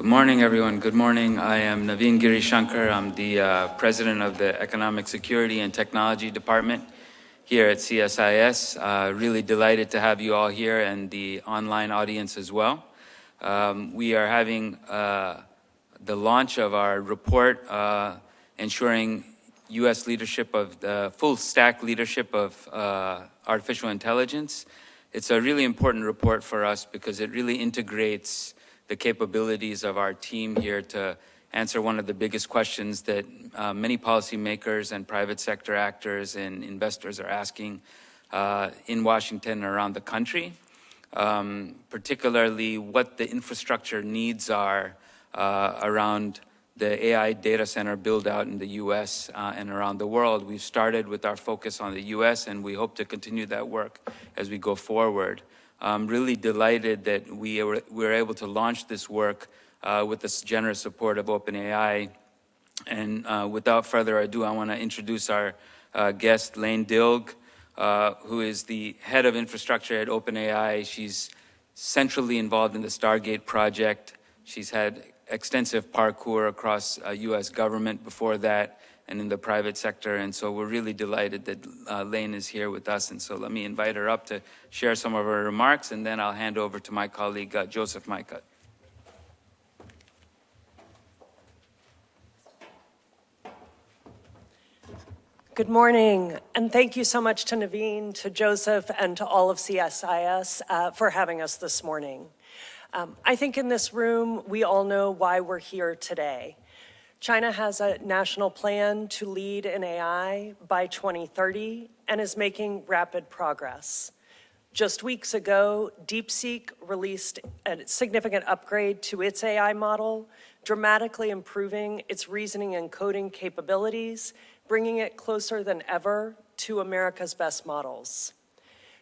Good morning, everyone. Good morning. I am Naveen Giri Shankar. I'm the president of the Economic Security and Technology Department here at CSIS. Really delighted to have you all here and the online audience as well. We are having the launch of our report ensuring U.S. leadership of the full stack leadership of artificial intelligence. It's a really important report for us because it really integrates the capabilities of our team here to answer one of the biggest questions that many policymakers and private sector actors and investors are asking in Washington and around the country, particularly what the infrastructure needs are around the AI data center build out in the US and around the world. We've started with our focus on the US and we hope to continue that work as we go forward. I'm really delighted that we were able to launch this work with the generous support of OpenAI. And without further ado, I want to introduce our guest, Lane Dilg, who is the head of infrastructure at OpenAI. She's centrally involved in the Stargate project. She's had extensive parkour across US government before that and in the private sector. And so we're really delighted that Lane is here with us. And so let me invite her up to share some of her remarks, and then I'll hand over to my colleague, Joseph Micah. Good morning, and thank you so much to Naveen, to Joseph, and to all of CSIS for having us this morning. I think in this room, we all know why we're here today. China has a national plan to lead in AI by 2030 and is making rapid progress. Just weeks ago, DeepSeek released a significant upgrade to its AI model, dramatically improving its reasoning and coding capabilities, bringing it closer than ever to America's best models.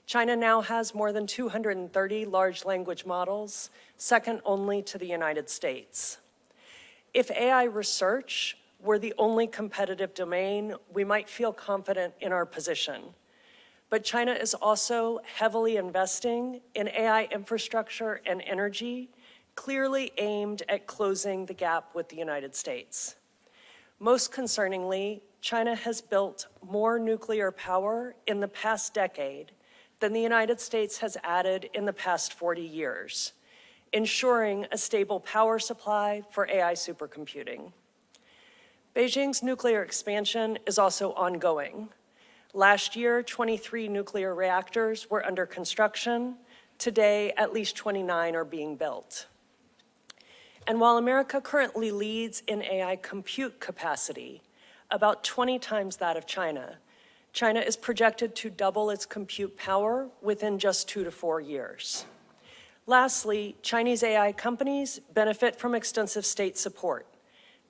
China now has more than 230 large language models, second only to the United States. If AI research were the only competitive domain, we might feel confident in our position. But China is also heavily investing in AI infrastructure and energy, clearly aimed at closing the gap with the United States. Most concerningly, China has built more nuclear power in the past decade than the United States has added in the past 40 years, ensuring a stable power supply for AI supercomputing. Beijing's nuclear expansion is also ongoing. Last year, 23 nuclear reactors were under construction. Today, at least 29 are being built. And while America currently leads in AI compute capacity, about 20 times that of China, China is projected to double its compute power within just 2 to 4 years. Lastly, Chinese AI companies benefit from extensive state support.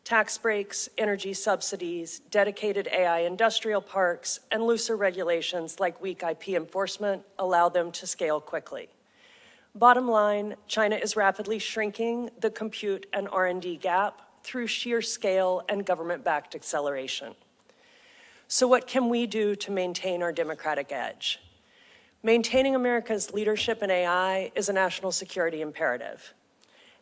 Tax breaks, energy subsidies, dedicated AI industrial parks, and looser regulations like weak IP enforcement allow them to scale quickly. Bottom line, China is rapidly shrinking the compute and R&D gap through sheer scale and government-backed acceleration. So what can we do to maintain our democratic edge? Maintaining America's leadership in AI is a national security imperative.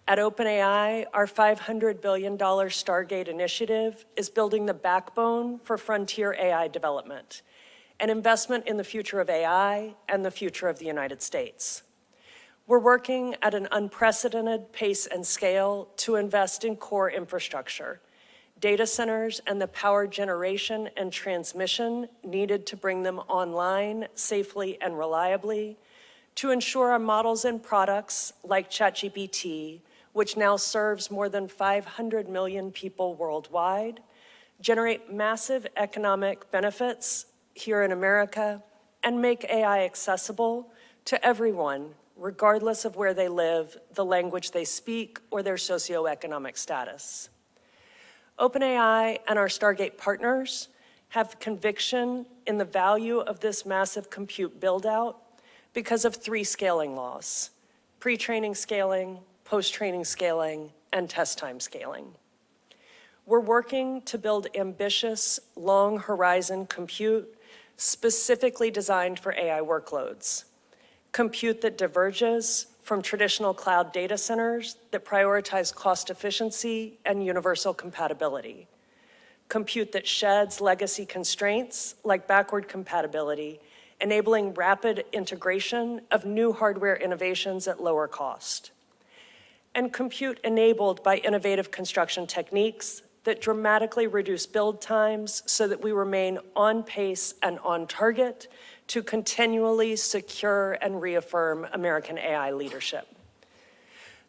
At OpenAI, our $500 billion Stargate initiative is building the backbone for frontier AI development, an investment in the future of AI and the future of the United States. We're working at an unprecedented pace and scale to invest in core infrastructure, data centers, and the power generation and transmission needed to bring them online safely and reliably, to ensure our models and products like ChatGPT, which now serves more than 500 million people worldwide, generate massive economic benefits here in America, and make AI accessible to everyone, regardless of where they live, the language they speak, or their socioeconomic status. OpenAI and our Stargate partners have conviction in the value of this massive compute build-out because of 3 scaling laws: pre-training scaling, post-training scaling, and test time scaling. We're working to build ambitious, long-horizon compute specifically designed for AI workloads, compute that diverges from traditional cloud data centers that prioritize cost efficiency and universal compatibility. Compute that sheds legacy constraints like backward compatibility, enabling rapid integration of new hardware innovations at lower cost. And compute enabled by innovative construction techniques that dramatically reduce build times so that we remain on pace and on target to continually secure and reaffirm American AI leadership.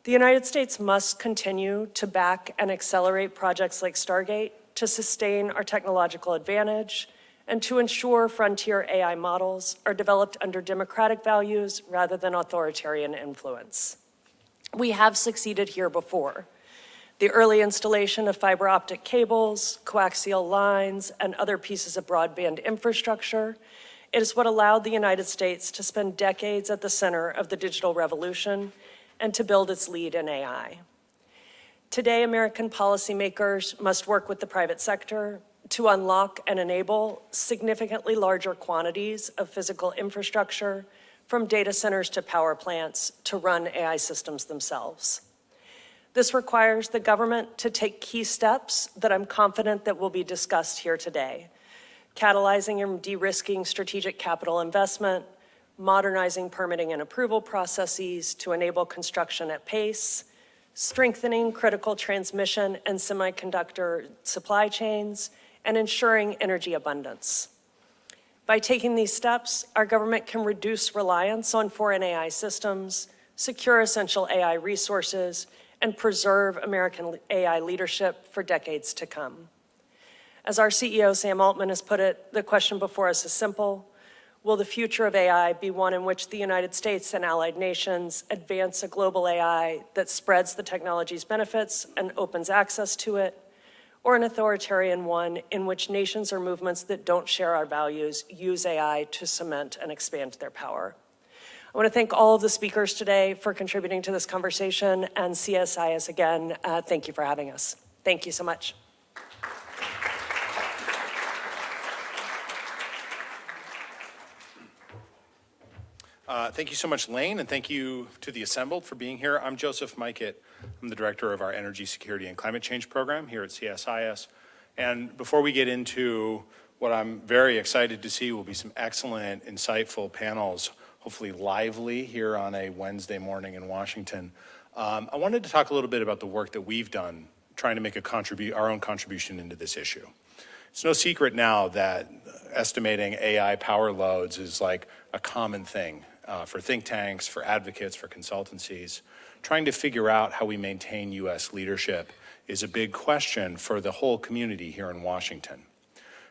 The United States must continue to back and accelerate projects like Stargate to sustain our technological advantage and to ensure frontier AI models are developed under democratic values rather than authoritarian influence. We have succeeded here before. The early installation of fiber optic cables, coaxial lines, and other pieces of broadband infrastructure is what allowed the United States to spend decades at the center of the digital revolution and to build its lead in AI. Today, American policymakers must work with the private sector to unlock and enable significantly larger quantities of physical infrastructure, from data centers to power plants, to run AI systems themselves. This requires the government to take key steps that I'm confident that will be discussed here today: catalyzing and de-risking strategic capital investment, modernizing permitting and approval processes to enable construction at pace, strengthening critical transmission and semiconductor supply chains, and ensuring energy abundance. By taking these steps, our government can reduce reliance on foreign AI systems, secure essential AI resources, and preserve American AI leadership for decades to come. As our CEO, Sam Altman, has put it, the question before us is simple. Will the future of AI be one in which the United States and allied nations advance a global AI that spreads the technology's benefits and opens access to it, or an authoritarian one in which nations or movements that don't share our values use AI to cement and expand their power? I want to thank all of the speakers today for contributing to this conversation, and CSIS again, thank you for having us. Thank you so much. Thank you so much, Lane, and thank you to the assembled for being here. I'm Joseph Mikett. I'm the director of our Energy Security and Climate Change program here at CSIS. And before we get into what I'm very excited to see will be some excellent, insightful panels, hopefully lively here on a Wednesday morning in Washington, I wanted to talk a little bit about the work that we've done trying to make our own contribution into this issue. It's no secret now that estimating AI power loads is like a common thing for think tanks, for advocates, for consultancies. Trying to figure out how we maintain U.S. leadership is a big question for the whole community here in Washington.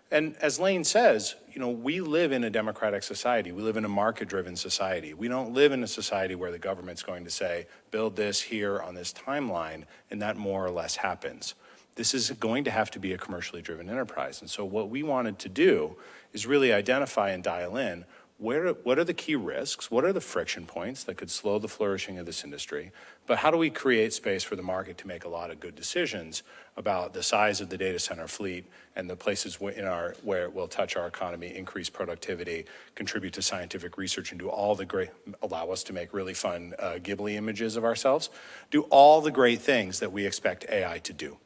And as Lane says, we live in a democratic society. We live in a market-driven society. We don't live in a society where the government's going to say, build this here on this timeline, and that more or less happens. This is going to have to be a commercially driven enterprise. And so what we wanted to do is really identify and dial in what are the key risks, what are the friction points that could slow the flourishing of this industry, but how do we create space for the market to make a lot of good decisions about the size of the data center fleet and the places where it will touch our economy, increase productivity, contribute to scientific research, and do all the great, allow us to make really fun Ghibli images of ourselves, do all the great things that we expect AI to do.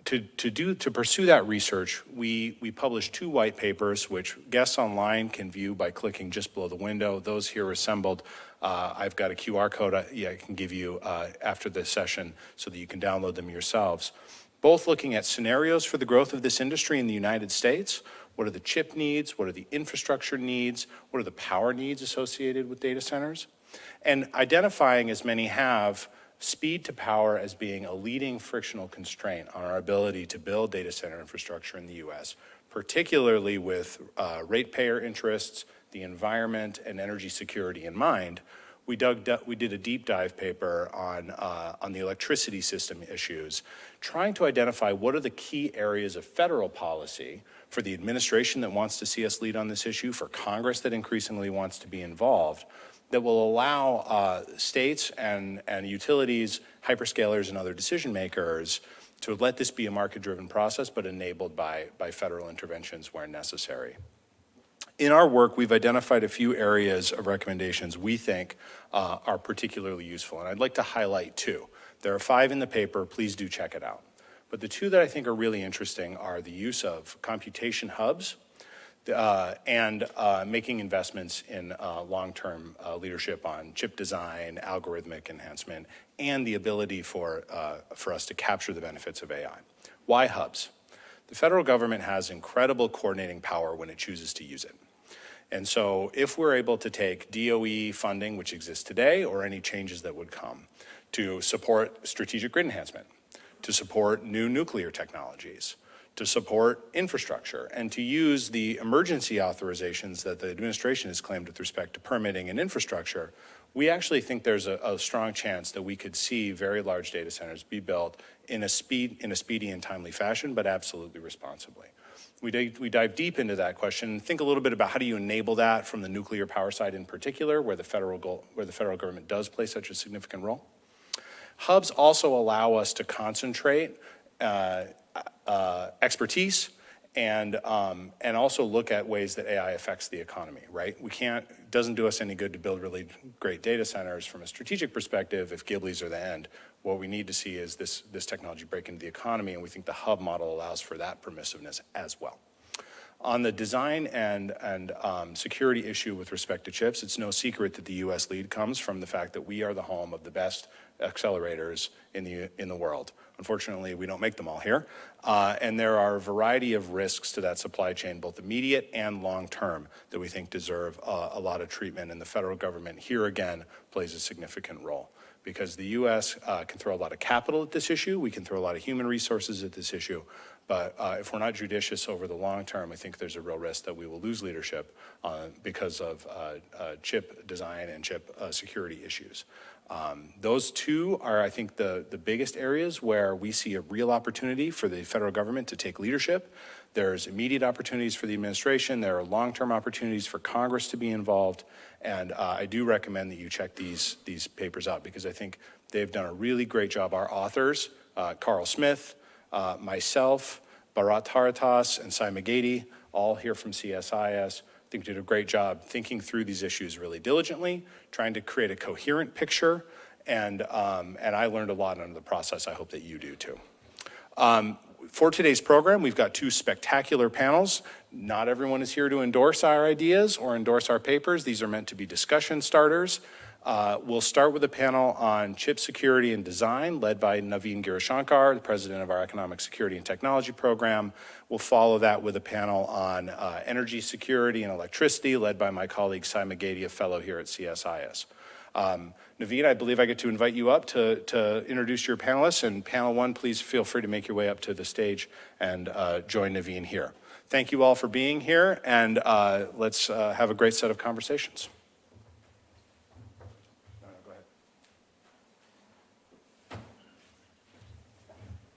To pursue that research, we published 2 white papers, which guests online can view by clicking just below the window. Those here assembled, I've got a QR code I can give you after this session so that you can download them yourselves. Both looking at scenarios for the growth of this industry in the United States. What are the chip needs? What are the infrastructure needs? What are the power needs associated with data centers? And identifying, as many have, speed to power as being a leading frictional constraint on our ability to build data center infrastructure in the U.S., particularly with ratepayer interests, the environment, and energy security in mind. We did a deep dive paper on the electricity system issues, trying to identify what are the key areas of federal policy for the administration that wants to see us lead on this issue, for Congress that increasingly wants to be involved, that will allow states and utilities, hyperscalers, and other decision makers to let this be a market-driven process, but enabled by federal interventions where necessary. In our work, we've identified a few areas of recommendations we think are particularly useful, and I'd like to highlight two. There are 5 in the paper, please do check it out. But the 2 that I think are really interesting are the use of computation hubs and making investments in long-term leadership on chip design, algorithmic enhancement, and the ability for us to capture the benefits of AI. Why hubs? The federal government has incredible coordinating power when it chooses to use it. And so if we're able to take DOE funding, which exists today, or any changes that would come, to support strategic grid enhancement, to support new nuclear technologies, to support infrastructure, and to use the emergency authorizations that the administration has claimed with respect to permitting and infrastructure, we actually think there's a strong chance that we could see very large data centers be built in a speedy and timely fashion, but absolutely responsibly. We dive deep into that question and think a little bit about how do you enable that from the nuclear power side in particular, where the federal government does play such a significant role. Hubs also allow us to concentrate expertise and also look at ways that AI affects the economy, right? It doesn't do us any good to build really great data centers from a strategic perspective if Ghibli's are the end. What we need to see is this technology break into the economy, and we think the hub model allows for that permissiveness as well. On the design and security issue with respect to chips, it's no secret that the U.S. lead comes from the fact that we are the home of the best accelerators in the world. Unfortunately, we don't make them all here, and there are a variety of risks to that supply chain, both immediate and long-term, that we think deserve a lot of treatment, and the federal government here again plays a significant role. Because the U.S. Can throw a lot of capital at this issue, we can throw a lot of human resources at this issue, but if we're not judicious over the long term, I think there's a real risk that we will lose leadership because of chip design and chip security issues. Those 2 are, I think, the biggest areas where we see a real opportunity for the federal government to take leadership. There's immediate opportunities for the administration. There are long-term opportunities for Congress to be involved. And I do recommend that you check these papers out because I think they've done a really great job. Our authors, Carl Smith, myself, Bharat Haritas, and Simon Gady, all here from CSIS, I think did a great job thinking through these issues really diligently, trying to create a coherent picture, and I learned a lot under the process. I hope that you do too. For today's program, we've got 2 spectacular panels. Not everyone is here to endorse our ideas or endorse our papers. These are meant to be discussion starters. We'll start with a panel on chip security and design, led by Naveen Girashankar, the president of our Economic Security and Technology Program. We'll follow that with a panel on energy security and electricity, led by my colleague Simon Gady, a fellow here at CSIS. Naveen, I believe I get to invite you up to introduce your panelists, and panel 1, please feel free to make your way up to the stage and join Naveen here. Thank you all for being here, and let's have a great set of conversations.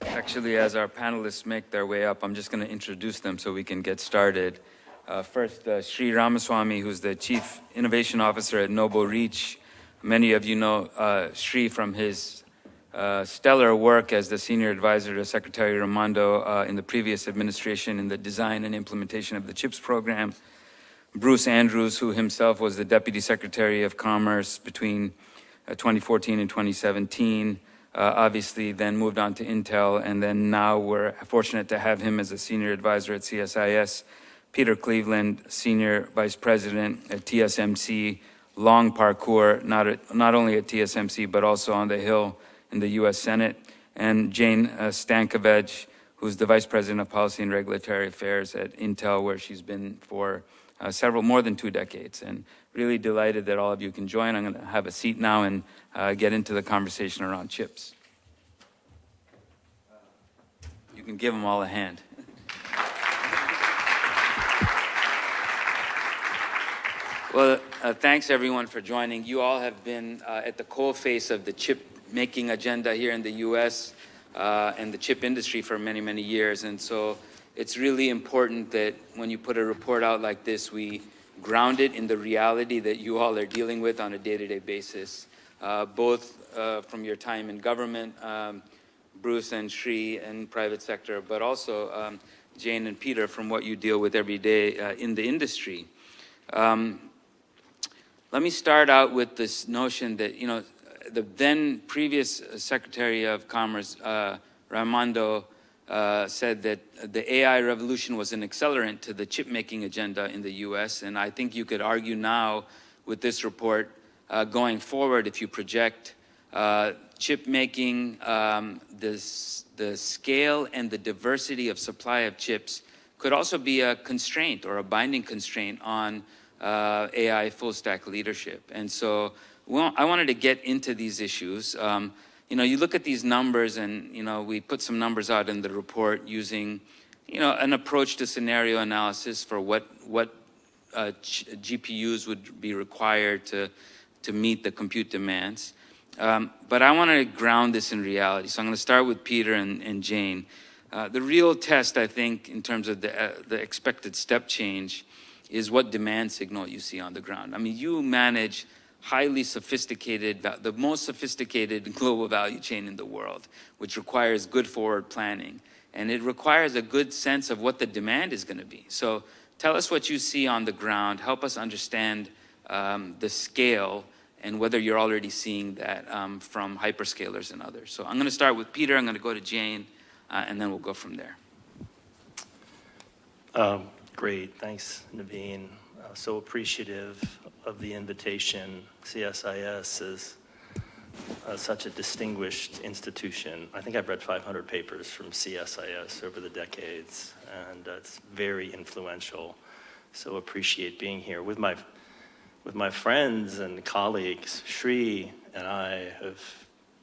Actually, as our panelists make their way up, I'm just going to introduce them so we can get started. First, Sri Ramaswamy, who's the Chief Innovation Officer at Nobo Reach. Many of you know Sri from his stellar work as the Senior Advisor to Secretary Raimondo in the previous administration in the design and implementation of the CHIPS program. Bruce Andrews, who himself was the Deputy Secretary of Commerce between 2014 and 2017. Obviously then moved on to Intel, and then now we're fortunate to have him as a senior advisor at CSIS. Peter Cleveland, Senior Vice President at TSMC, long parkour, not only at TSMC, but also on the Hill in the US Senate. And Jane Stankovic, who's the Vice President of Policy and Regulatory Affairs at Intel, where she's been for more than 2 decades. And really delighted that all of you can join. I'm gonna have a seat now and get into the conversation around chips. You can give them all a hand. Well, thanks everyone for joining. You all have been at the coalface of the chip making agenda here in the US and the chip industry for many, many years. And so it's really important that when you put a report out like this, we ground it in the reality that you all are dealing with on a day-to-day basis, both from your time in government, Bruce and Sri, and private sector, but also Jane and Peter from what you deal with every day in the industry. Let me start out with this notion that, the then previous Secretary of Commerce, Raimondo, said that the AI revolution was an accelerant to the chip-making agenda in the US, and I think you could argue now with this report going forward, if you project chip-making, the scale and the diversity of supply of chips could also be a constraint or a binding constraint on AI full-stack leadership. And so I wanted to get into these issues. You look at these numbers and, we put some numbers out in the report using, an approach to scenario analysis for what GPUs would be required to meet the compute demands. But I want to ground this in reality. So I'm going to start with Peter and Jane. The real test, I think, in terms of the expected step change is what demand signal you see on the ground. I mean, you manage highly sophisticated, the most sophisticated global value chain in the world, which requires good forward planning. And it requires a good sense of what the demand is going to be. So tell us what you see on the ground. Help us understand the scale and whether you're already seeing that from hyperscalers and others. So I'm going to start with Peter. I'm going to go to Jane, and then we'll go from there. Great, thanks, Naveen. So appreciative of the invitation. CSIS is such a distinguished institution. I think I've read 500 papers from CSIS over the decades, and it's very influential. So appreciate being here with my friends and colleagues. Sri and I have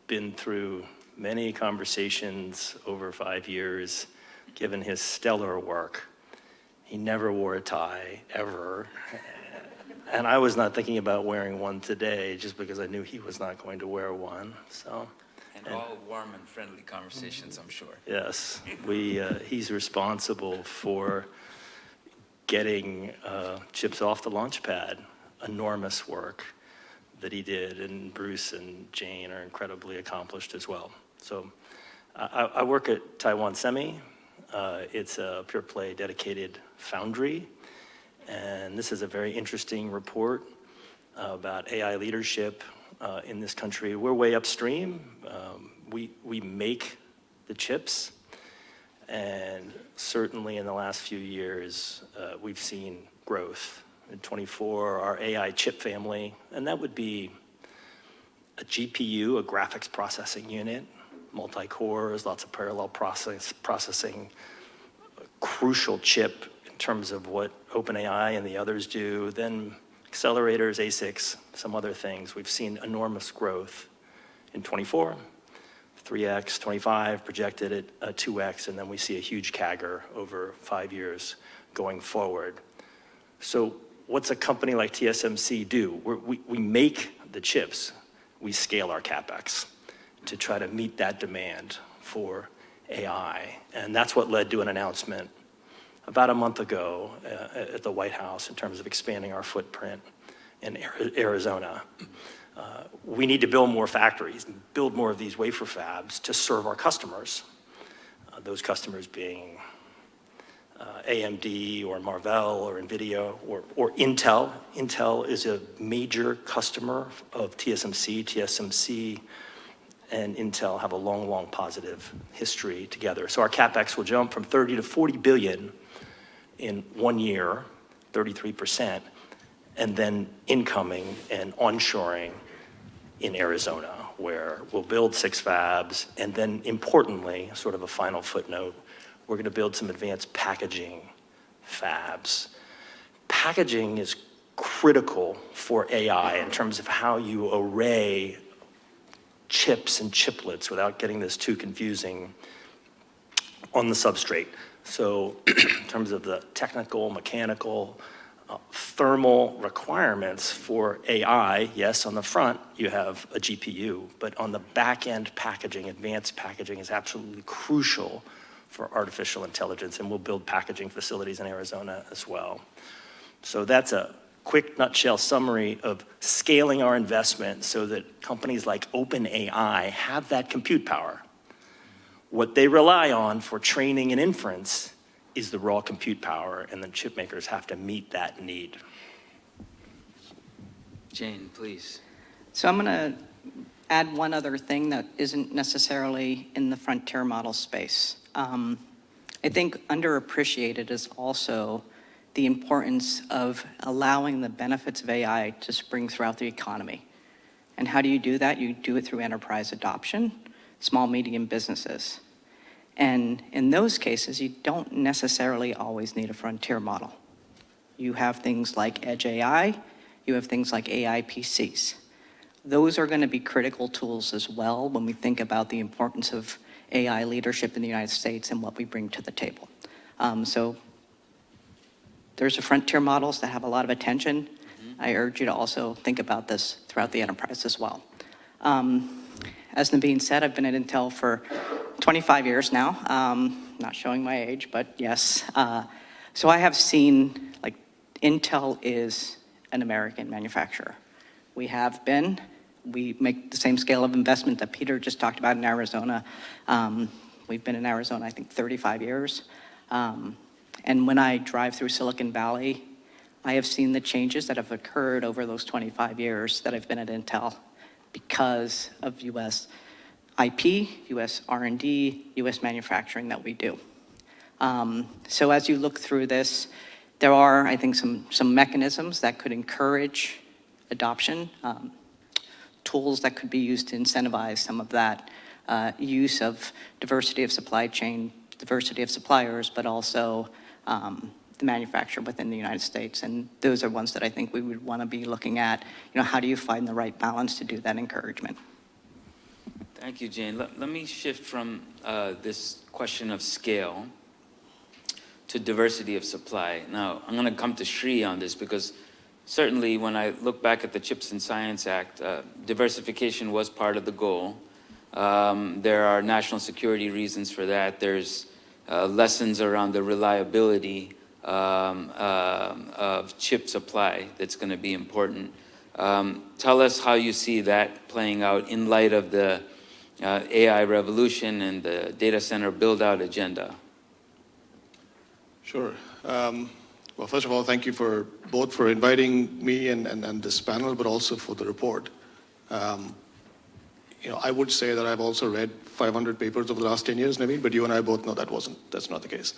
been through many conversations over 5 years, given his stellar work. He never wore a tie, ever. And I was not thinking about wearing one today just because I knew he was not going to wear one. And all warm and friendly conversations, I'm sure. Yes, he's responsible for getting chips off the launch pad. Enormous work that he did, and Bruce and Jane are incredibly accomplished as well. So I work at Taiwan Semi. It's a pure play dedicated foundry. And this is a very interesting report about AI leadership in this country. We're way upstream. We make the chips. And certainly in the last few years, we've seen growth. In 24, our AI chip family, and that would be a GPU, a graphics processing unit, multi-cores, lots of parallel processing, a crucial chip in terms of what OpenAI and the others do, then accelerators, ASICs, some other things. We've seen enormous growth in 24, 3x, 25, projected at 2x, and then we see a huge CAGR over 5 years going forward. So what's a company like TSMC do? We make the chips, we scale our CapEx to try to meet that demand for AI. And that's what led to an announcement about a month ago at the White House in terms of expanding our footprint in Arizona. We need to build more factories, build more of these wafer fabs to serve our customers, those customers being AMD or Marvell or NVIDIA or Intel. Intel is a major customer of TSMC. TSMC and Intel have a long, long positive history together. So our CapEx will jump from 30 to 40 billion in 1 year, 33%, and then incoming and onshoring in Arizona, where we'll build 6 fabs, and then importantly, sort of a final footnote, we're gonna build some advanced packaging fabs. Packaging is critical for AI in terms of how you array chips and chiplets without getting this too confusing on the substrate. So in terms of the technical, mechanical, thermal requirements for AI, yes, on the front you have a GPU, but on the back end packaging, advanced packaging is absolutely crucial for artificial intelligence, and we'll build packaging facilities in Arizona as well. So that's a quick nutshell summary of scaling our investment so that companies like OpenAI have that compute power. What they rely on for training and inference is the raw compute power, and the chip makers have to meet that need. Jane, please. So I'm going to add one other thing that isn't necessarily in the frontier model space. I think underappreciated is also the importance of allowing the benefits of AI to spring throughout the economy. And how do you do that? You do it through enterprise adoption, small, medium businesses. And in those cases, you don't necessarily always need a frontier model. You have things like Edge AI, you have things like AI PCs. Those are going to be critical tools as well when we think about the importance of AI leadership in the United States and what we bring to the table. So there's the frontier models that have a lot of attention. I urge you to also think about this throughout the enterprise as well. As Naveen said, I've been at Intel for 25 years now. Not showing my age, but yes. So I have seen, like, Intel is an American manufacturer. We have been. We make the same scale of investment that Peter just talked about in Arizona. We've been in Arizona, I think, 35 years. And when I drive through Silicon Valley, I have seen the changes that have occurred over those 25 years that I've been at Intel because of U.S. IP, U.S. R&D, U.S. manufacturing that we do. So as you look through this, there are, I think, some mechanisms that could encourage adoption, tools that could be used to incentivize some of that use of diversity of supply chain, diversity of suppliers, but also the manufacturer within the United States. And those are ones that I think we would want to be looking at. You know, how do you find the right balance to do that encouragement? Thank you, Jane. Let me shift from this question of scale to diversity of supply. Now, I'm going to come to Sri on this because certainly when I look back at the CHIPS and Science Act, diversification was part of the goal. There are national security reasons for that. There's lessons around the reliability of chip supply that's going to be important. Tell us how you see that playing out in light of the AI revolution and the data center build-out agenda. Sure. Well, first of all, thank you both for inviting me and this panel, but also for the report. You know, I would say that I've also read 500 papers over the last 10 years, Naveen, but you and I both know that's not the case.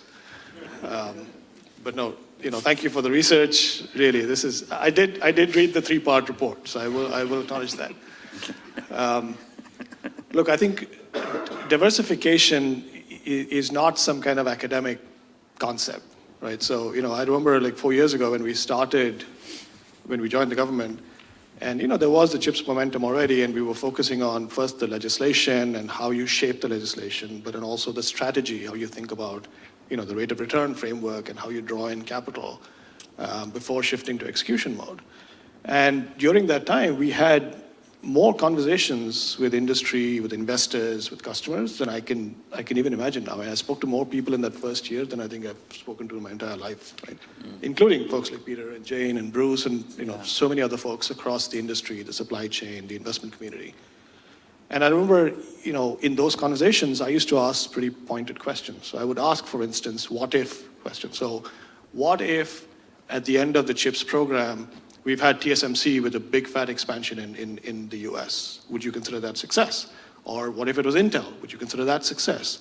But no, you know, thank you for the research. Really, I did read the 3-part report, so I will acknowledge that. Look, I think diversification is not some kind of academic concept, right? So, you know, I remember like 4 years ago when we joined the government, and, you know, there was the CHIPS momentum already, and we were focusing on first the legislation and how you shape the legislation, but then also the strategy, how you think about, you know, the rate of return framework and how you draw in capital before shifting to execution mode. And during that time, we had more conversations with industry, with investors, with customers than I can even imagine now. I spoke to more people in that first year than I think I've spoken to in my entire life, right? Including folks like Peter and Jane and Bruce and, you know, so many other folks across the industry, the supply chain, the investment community. And I remember, you know, in those conversations, I used to ask pretty pointed questions. So I would ask, for instance, what if questions. So what if at the end of the CHIPS program, we've had TSMC with a big fat expansion in the US. Would you consider that success? Or what if it was Intel? Would you consider that success?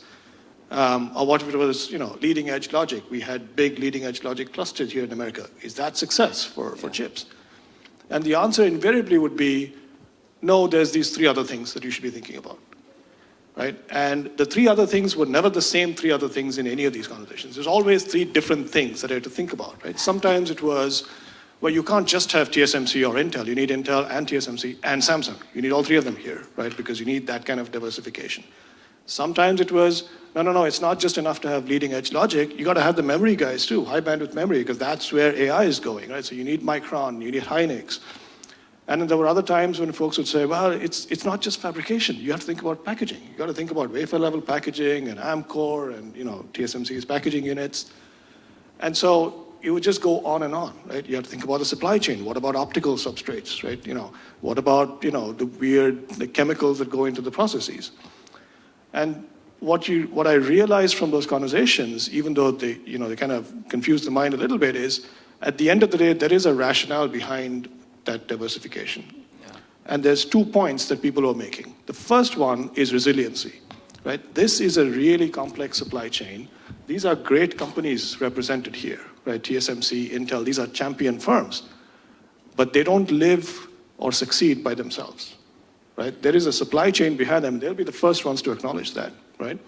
Or what if it was, you know, leading edge logic? We had big leading edge logic clusters here in America. Is that success for chips? And the answer invariably would be, no, there's these 3 other things that you should be thinking about, right? And the 3 other things were never the same 3 other things in any of these conversations. There's always 3 different things that I had to think about, right? Sometimes it was, well, you can't just have TSMC or Intel. You need Intel and TSMC and Samsung. You need all 3 of them here, right? Because you need that kind of diversification. Sometimes it was, no, it's not just enough to have leading edge logic. You got to have the memory guys too, high bandwidth memory, because that's where AI is going, right? So you need Micron, you need Hynix. And then there were other times when folks would say, well, it's not just fabrication. You have to think about packaging. You got to think about wafer level packaging and Amkor and, you know, TSMC's packaging units. And so it would just go on and on, right? You have to think about the supply chain. What about optical substrates, right? You know, what about, you know, the chemicals that go into the processes? And what I realized from those conversations, even though they kind of confuse the mind a little bit, is at the end of the day, there is a rationale behind that diversification. And there's 2 points that people are making. The first one is resiliency, right? This is a really complex supply chain. These are great companies represented here, right? TSMC, Intel, these are champion firms, but they don't live or succeed by themselves, right? There is a supply chain behind them. They'll be the first ones to acknowledge that, right?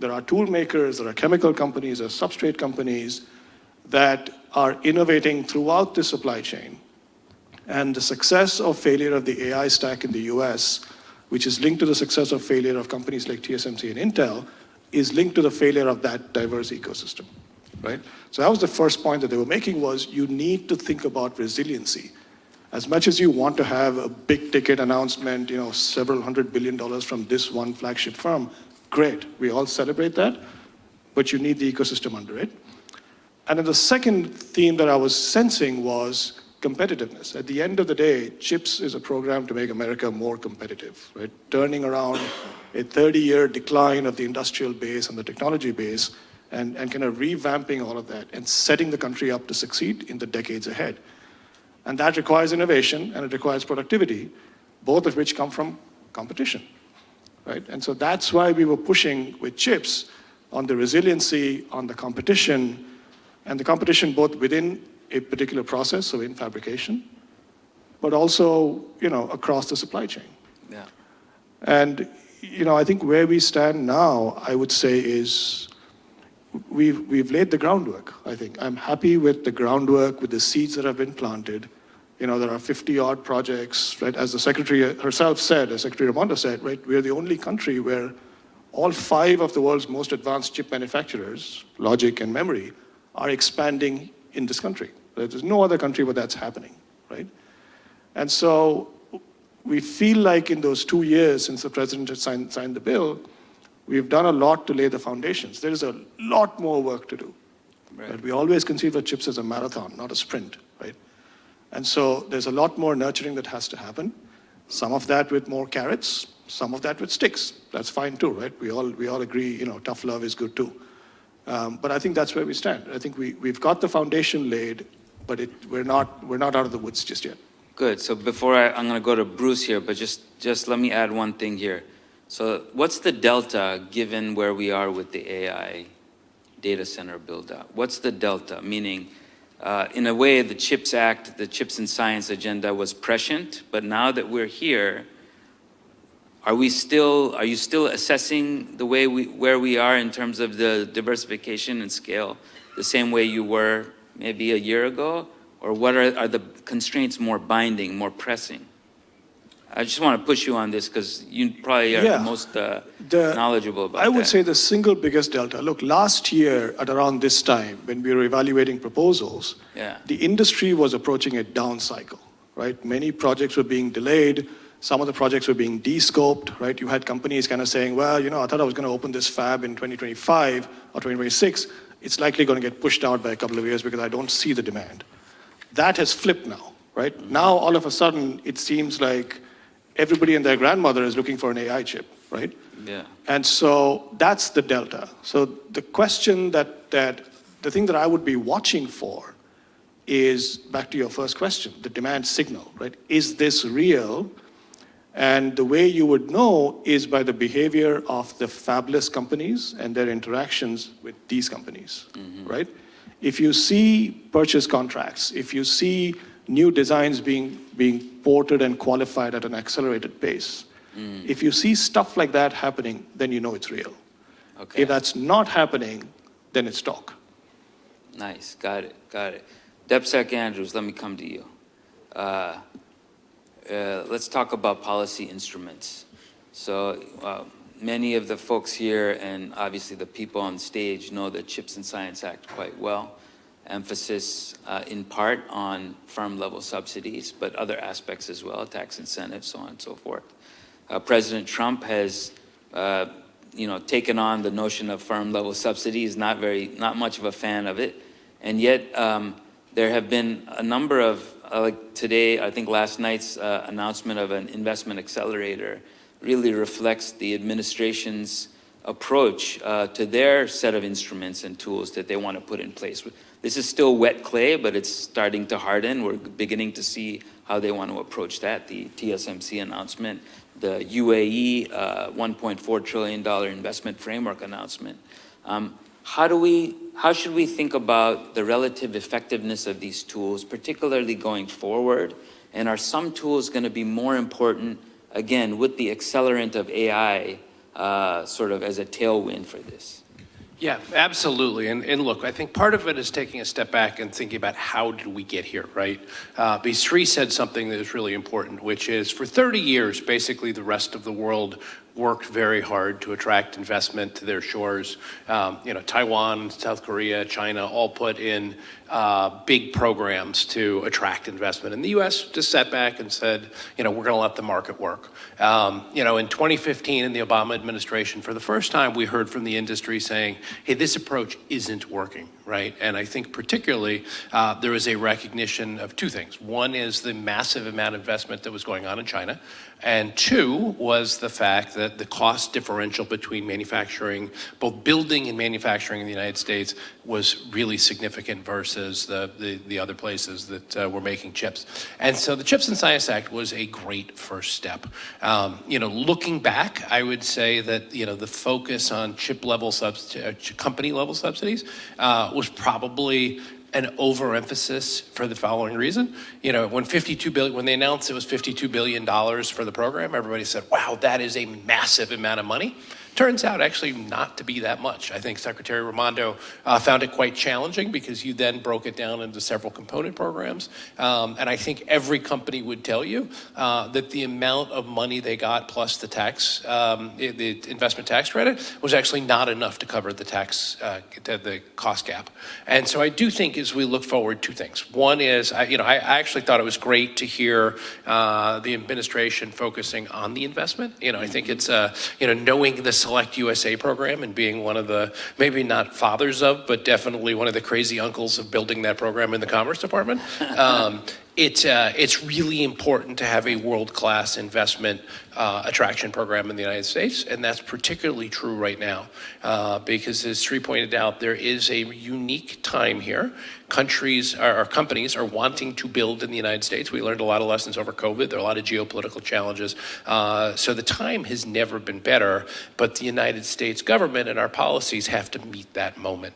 There are tool makers, there are chemical companies, there are substrate companies that are innovating throughout the supply chain. And the success or failure of the AI stack in the US, which is linked to the success or failure of companies like TSMC and Intel, is linked to the failure of that diverse ecosystem, right? So that was the first point that they were making, was you need to think about resiliency. As much as you want to have a big ticket announcement, several $100 billion from this one flagship firm, great, we all celebrate that, but you need the ecosystem under it. And then the second theme that I was sensing was competitiveness. At the end of the day, CHIPS is a program to make America more competitive, right? Turning around a 30-year decline of the industrial base and the technology base and kind of revamping all of that and setting the country up to succeed in the decades ahead. And that requires innovation and it requires productivity, both of which come from competition, right? And so that's why we were pushing with CHIPS on the resiliency, on the competition, and the competition both within a particular process, so in fabrication, but also, across the supply chain. Yeah. And, I think where we stand now, I would say is we've laid the groundwork, I think. I'm happy with the groundwork, with the seeds that have been planted. There are 50-odd projects, right? As the Secretary herself said, as Secretary Raimondo said, right, we're the only country where all 5 of the world's most advanced chip manufacturers, logic and memory, are expanding in this country. There's no other country where that's happening, right? And so we feel like in those 2 years since the president had signed the bill, we've done a lot to lay the foundations. There is a lot more work to do. Right? We always conceive of chips as a marathon, not a sprint, right? And so there's a lot more nurturing that has to happen. Some of that with more carrots, some of that with sticks. That's fine too, right? We all agree, tough love is good too. But I think that's where we stand. I think we've got the foundation laid, but we're not out of the woods just yet. Good. So before I'm going to go to Bruce here, but just let me add one thing here. So what's the delta given where we are with the AI data center build-out? What's the delta? Meaning, in a way, the CHIPS Act, the Chips and Science agenda was prescient, but now that we're here, are you still assessing the way where we are in terms of the diversification and scale the same way you were maybe a year ago? Or what are the constraints more binding, more pressing? I just want to push you on this because you probably are the most knowledgeable about that. I would say the single biggest delta. Look, last year at around this time, when we were evaluating proposals, the industry was approaching a down cycle, right? Many projects were being delayed. Some of the projects were being de-scoped, right? You had companies kind of saying, well, I thought I was going to open this fab in 2025 or 2026. It's likely going to get pushed out by a couple of years because I don't see the demand. That has flipped now, right? Mm-hmm. Now, all of a sudden, it seems like everybody and their grandmother is looking for an AI chip, right? Yeah. And so that's the delta. So the question the thing that I would be watching for is, back to your first question, the demand signal, right? Is this real? And the way you would know is by the behavior of the fabless companies and their interactions with these companies, right? If you see purchase contracts, if you see new designs being ported and qualified at an accelerated pace, if you see stuff like that happening, then you know it's real. Okay. If that's not happening, then it's talk. Nice, got it. DepSec Andrews, let me come to you. Let's talk about policy instruments. So many of the folks here and obviously the people on stage know the Chips and Science Act quite well. Emphasis in part on firm level subsidies, but other aspects as well, tax incentives, so on and so forth. President Trump has taken on the notion of firm level subsidies, not much of a fan of it. And yet there have been a number of, like today, I think last night's announcement of an investment accelerator really reflects the administration's approach to their set of instruments and tools that they want to put in place. This is still wet clay, but it's starting to harden. We're beginning to see how they want to approach that. The TSMC announcement, the UAE $1.4 trillion investment framework announcement. How should we think about the relative effectiveness of these tools, particularly going forward? And are some tools going to be more important, again, with the accelerant of AI sort of as a tailwind for this? Yeah, absolutely. And look, I think part of it is taking a step back and thinking about how did we get here, right? Because Sri said something that is really important, which is for 30 years, basically the rest of the world worked very hard to attract investment to their shores. Taiwan, South Korea, China all put in big programs to attract investment. And the U.S. just sat back and said, we're going to let the market work. In 2015, in the Obama administration, for the first time, we heard from the industry saying, hey, this approach isn't working, right? And I think particularly there was a recognition of two things. One is the massive amount of investment that was going on in China. And two was the fact that the cost differential between manufacturing, both building and manufacturing in the United States, was really significant versus the other places that were making chips. And so the CHIPS and Science Act was a great first step. Looking back, I would say that the focus on company level subsidies was probably an overemphasis for the following reason. When they announced it was $52 billion for the program, everybody said, wow, that is a massive amount of money. Turns out actually not to be that much. I think Secretary Raimondo found it quite challenging because you then broke it down into several component programs. And I think every company would tell you that the amount of money they got plus the the investment tax credit was actually not enough to cover the the cost gap. And so I do think as we look forward, two things. One is, I actually thought it was great to hear the administration focusing on the investment. I think it's, knowing the Select USA program and being one of the, maybe not fathers of, but definitely one of the crazy uncles of building that program in the Commerce Department. It's really important to have a world-class investment attraction program in the United States, and that's particularly true right now because, as Sri pointed out, there is a unique time here. Companies are wanting to build in the United States. We learned a lot of lessons over COVID. There are a lot of geopolitical challenges. So the time has never been better, but the United States government and our policies have to meet that moment.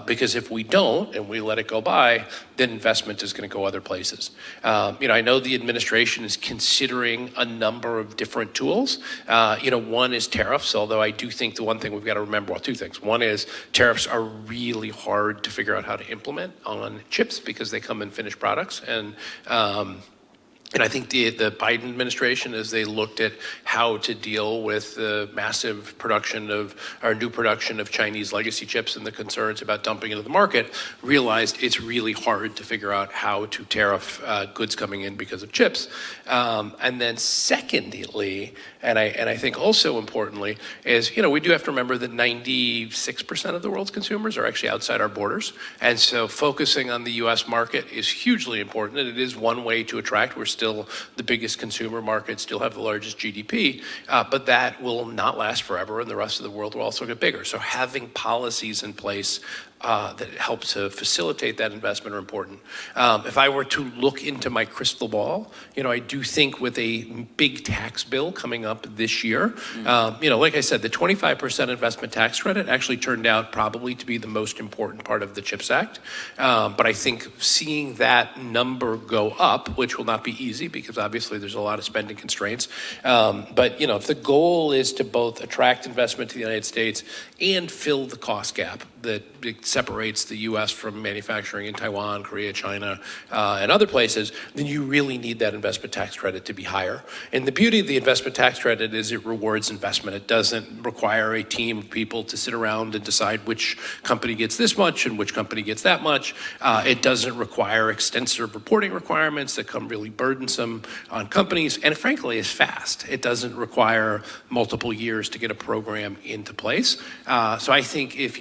Because if we don't and we let it go by, then investment is going to go other places. I know the administration is considering a number of different tools. One is tariffs, although I do think the one thing we've got to remember, well, two things. One is tariffs are really hard to figure out how to implement on chips because they come in finished products. And I think the Biden administration, as they looked at how to deal with the massive new production of Chinese legacy chips and the concerns about dumping into the market, realized it's really hard to figure out how to tariff goods coming in because of chips. And then secondly, and I think also importantly, is, we do have to remember that 96% of the world's consumers are actually outside our borders. And so focusing on the U.S. market is hugely important. And it is one way to attract. We're still the biggest consumer market, still have the largest GDP, but that will not last forever, and the rest of the world will also get bigger. So having policies in place that help to facilitate that investment are important. If I were to look into my crystal ball, I do think with a big tax bill coming up this year, like I said, the 25% investment tax credit actually turned out probably to be the most important part of the CHIPS Act. But I think seeing that number go up, which will not be easy because obviously there's a lot of spending constraints. But if the goal is to both attract investment to the United States and fill the cost gap that separates the U.S. from manufacturing in Taiwan, Korea, China, and other places, then you really need that investment tax credit to be higher. And the beauty of the investment tax credit is it rewards investment. It doesn't require a team of people to sit around and decide which company gets this much and which company gets that much. It doesn't require extensive reporting requirements that come really burdensome on companies. And frankly, it's fast. It doesn't require multiple years to get a program into place. So I think if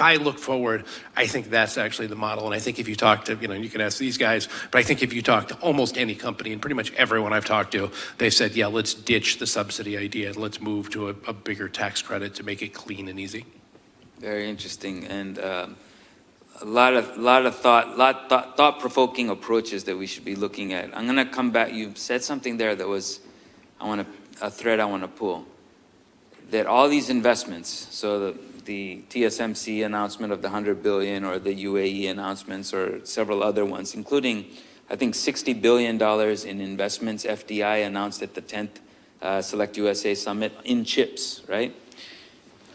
I look forward, I think that's actually the model. And I think if you talk to, you can ask these guys, but I think if you talk to almost any company, and pretty much everyone I've talked to, they've said, yeah, let's ditch the subsidy idea and let's move to a bigger tax credit to make it clean and easy. Very interesting. And lot of thought-provoking approaches that we should be looking at. I'm going to come back. You said something there that was, a thread I want to pull. That all these investments, so the TSMC announcement of the 100 billion, or the UAE announcements, or several other ones, including, I think, $60 billion in investments FDI announced at the 10th Select USA Summit in chips, right?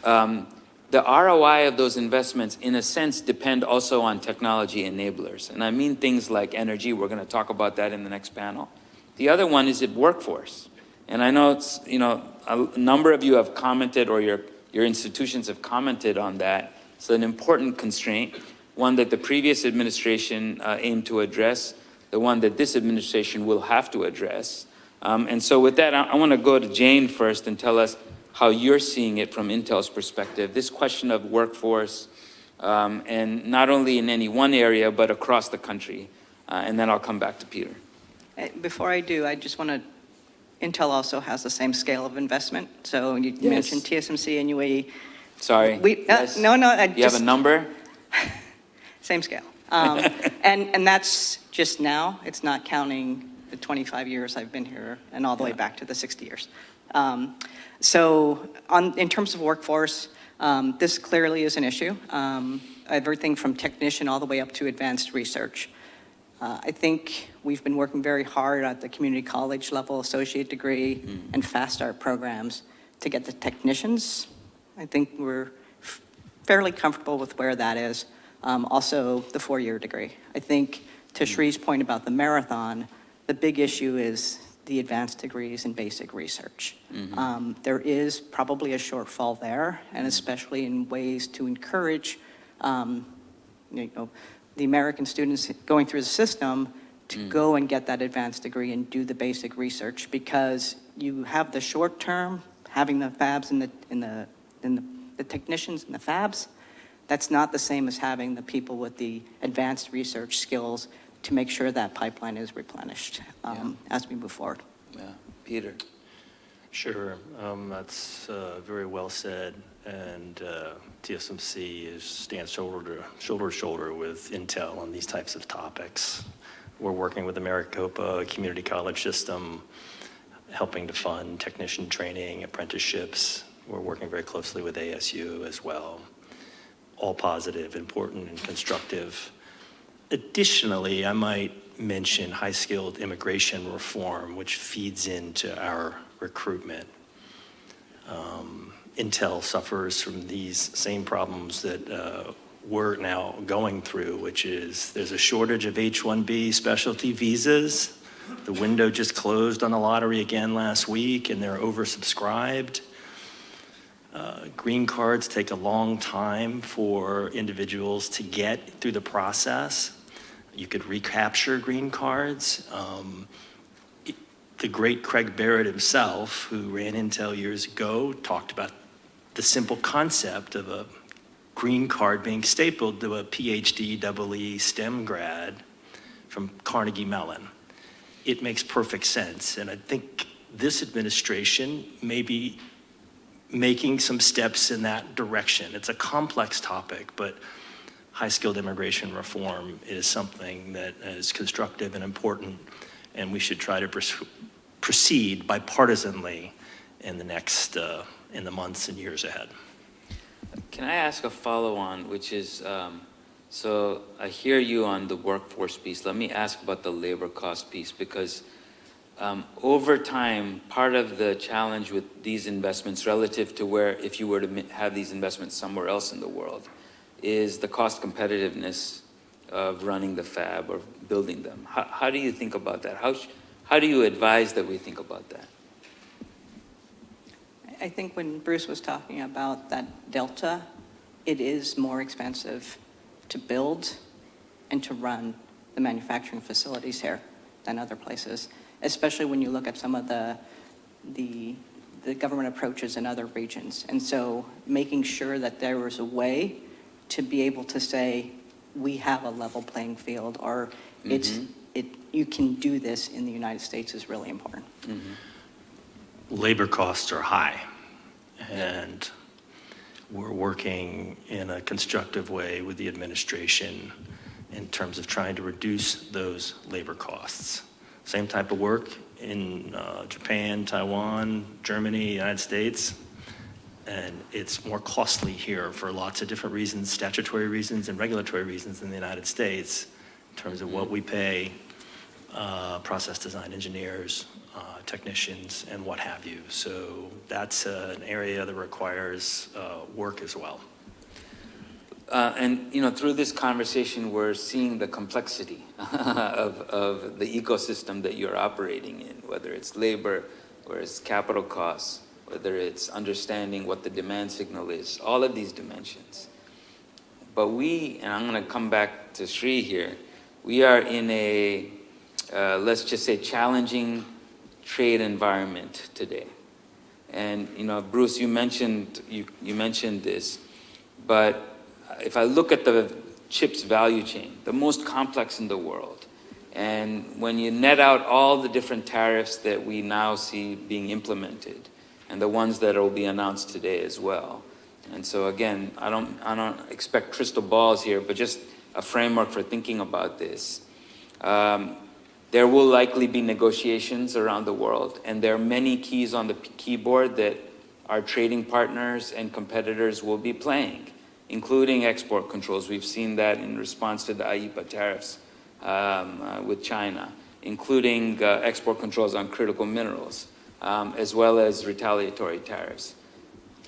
The ROI of those investments, in a sense, depend also on technology enablers. And I mean things like energy. We're going to talk about that in the next panel. The other one is workforce. And I know it's, a number of you have commented, or your institutions have commented on that. It's an important constraint, one that the previous administration aimed to address, the one that this administration will have to address. And so with that, I want to go to Jane first and tell us how you're seeing it from Intel's perspective, this question of workforce, and not only in any one area, but across the country. And then I'll come back to Peter. Before I do, I just want to, Intel also has the same scale of investment. So you mentioned TSMC and UAE. Sorry. Yes. No. You have a number? Same scale. And that's just now. It's not counting the 25 years I've been here and all the way back to the 60 years. So in terms of workforce, this clearly is an issue. Everything from technician all the way up to advanced research. I think we've been working very hard at the community college level, associate degree, and fast start programs to get the technicians. I think we're fairly comfortable with where that is. Also, the 4-year degree. I think to Shree's point about the marathon, the big issue is the advanced degrees in basic research. There is probably a shortfall there, and especially in ways to encourage the American students going through the system to go and get that advanced degree and do the basic research, because you have the short term, having the fabs and the technicians in the fabs. That's not the same as having the people with the advanced research skills to make sure that pipeline is replenished as we move forward. Yeah, Peter. Sure, that's very well said, and TSMC stands shoulder to shoulder with Intel on these types of topics. We're working with the Maricopa Community College System, helping to fund technician training, apprenticeships. We're working very closely with ASU as well. All positive, important, and constructive. Additionally, I might mention high-skilled immigration reform, which feeds into our recruitment. Intel suffers from these same problems that we're now going through, which is there's a shortage of H-1B specialty visas. The window just closed on the lottery again last week, and they're oversubscribed. Green cards take a long time for individuals to get through the process. You could recapture green cards. The great Craig Barrett himself, who ran Intel years ago, talked about the simple concept of a green card being stapled to a PhD EE STEM grad from Carnegie Mellon. It makes perfect sense, and I think this administration may be making some steps in that direction. It's a complex topic, but high-skilled immigration reform is something that is constructive and important, and we should try to proceed bipartisanly in the months and years ahead. Can I ask a follow-on, which is, so I hear you on the workforce piece. Let me ask about the labor cost piece, because over time, part of the challenge with these investments relative to where, if you were to have these investments somewhere else in the world, is the cost competitiveness of running the fab or building them. How do you think about that? How do you advise that we think about that? I think when Bruce was talking about that delta, it is more expensive to build and to run the manufacturing facilities here than other places, especially when you look at some of the government approaches in other regions. And so making sure that there was a way to be able to say, we have a level playing field, or you can do this in the United States is really important. Labor costs are high, and we're working in a constructive way with the administration in terms of trying to reduce those labor costs. Same type of work in Japan, Taiwan, Germany, United States, and it's more costly here for lots of different reasons, statutory reasons and regulatory reasons in the United States in terms of what we pay process design engineers, technicians, and what have you. So that's an area that requires work as well. And through this conversation, we're seeing the complexity of the ecosystem that you're operating in, whether it's labor, whether it's capital costs, whether it's understanding what the demand signal is, all of these dimensions. But and I'm going to come back to Sri here, we are in a, let's just say, challenging trade environment today. And, Bruce, you mentioned this, but if I look at the chips value chain, the most complex in the world, and when you net out all the different tariffs that we now see being implemented, and the ones that will be announced today as well. And so again, I don't expect crystal balls here, but just a framework for thinking about this. There will likely be negotiations around the world, and there are many keys on the keyboard that our trading partners and competitors will be playing, including export controls. We've seen that in response to the IEEPA tariffs with China, including export controls on critical minerals, as well as retaliatory tariffs.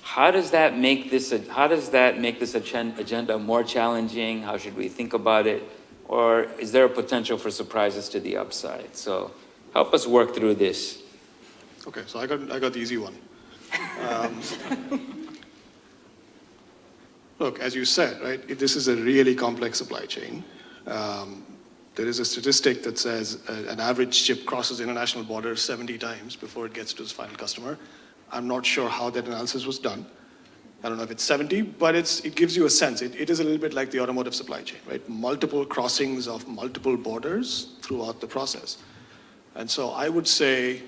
How does that make this agenda more challenging? How should we think about it? Or is there a potential for surprises to the upside? So help us work through this. Okay, so I got the easy one. Look, as you said, right, this is a really complex supply chain. There is a statistic that says an average chip crosses international borders 70 times before it gets to its final customer. I'm not sure how that analysis was done. I don't know if it's 70, but it gives you a sense. It is a little bit like the automotive supply chain, right? Multiple crossings of multiple borders throughout the process. And so I would say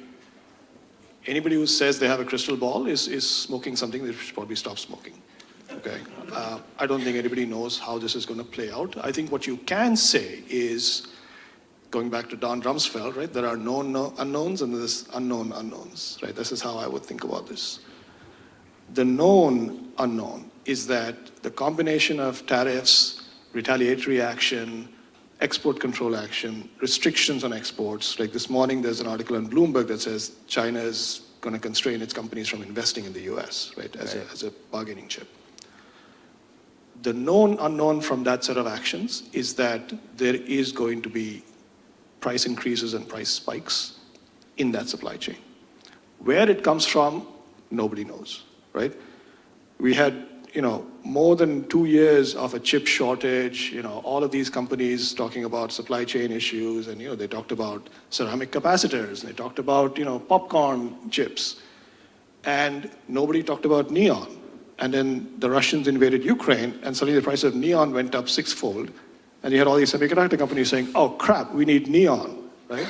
anybody who says they have a crystal ball is smoking something. They should probably stop smoking. Okay. I don't think anybody knows how this is going to play out. I think what you can say is, going back to Don Rumsfeld, right? There are known unknowns and there's unknown unknowns, right? This is how I would think about this. The known unknown is that the combination of tariffs, retaliatory action, export control action, restrictions on exports. Like this morning, there's an article on Bloomberg that says China is going to constrain its companies from investing in the US, right, as a bargaining chip. The known unknown from that set of actions is that there is going to be price increases and price spikes in that supply chain. Where it comes from, nobody knows, right? We had, more than 2 years of a chip shortage, all of these companies talking about supply chain issues, and, they talked about ceramic capacitors, and they talked about, popcorn chips, and nobody talked about neon. And then the Russians invaded Ukraine, and suddenly the price of neon went up 6-fold. And you had all these semiconductor companies saying, oh crap, we need neon, right?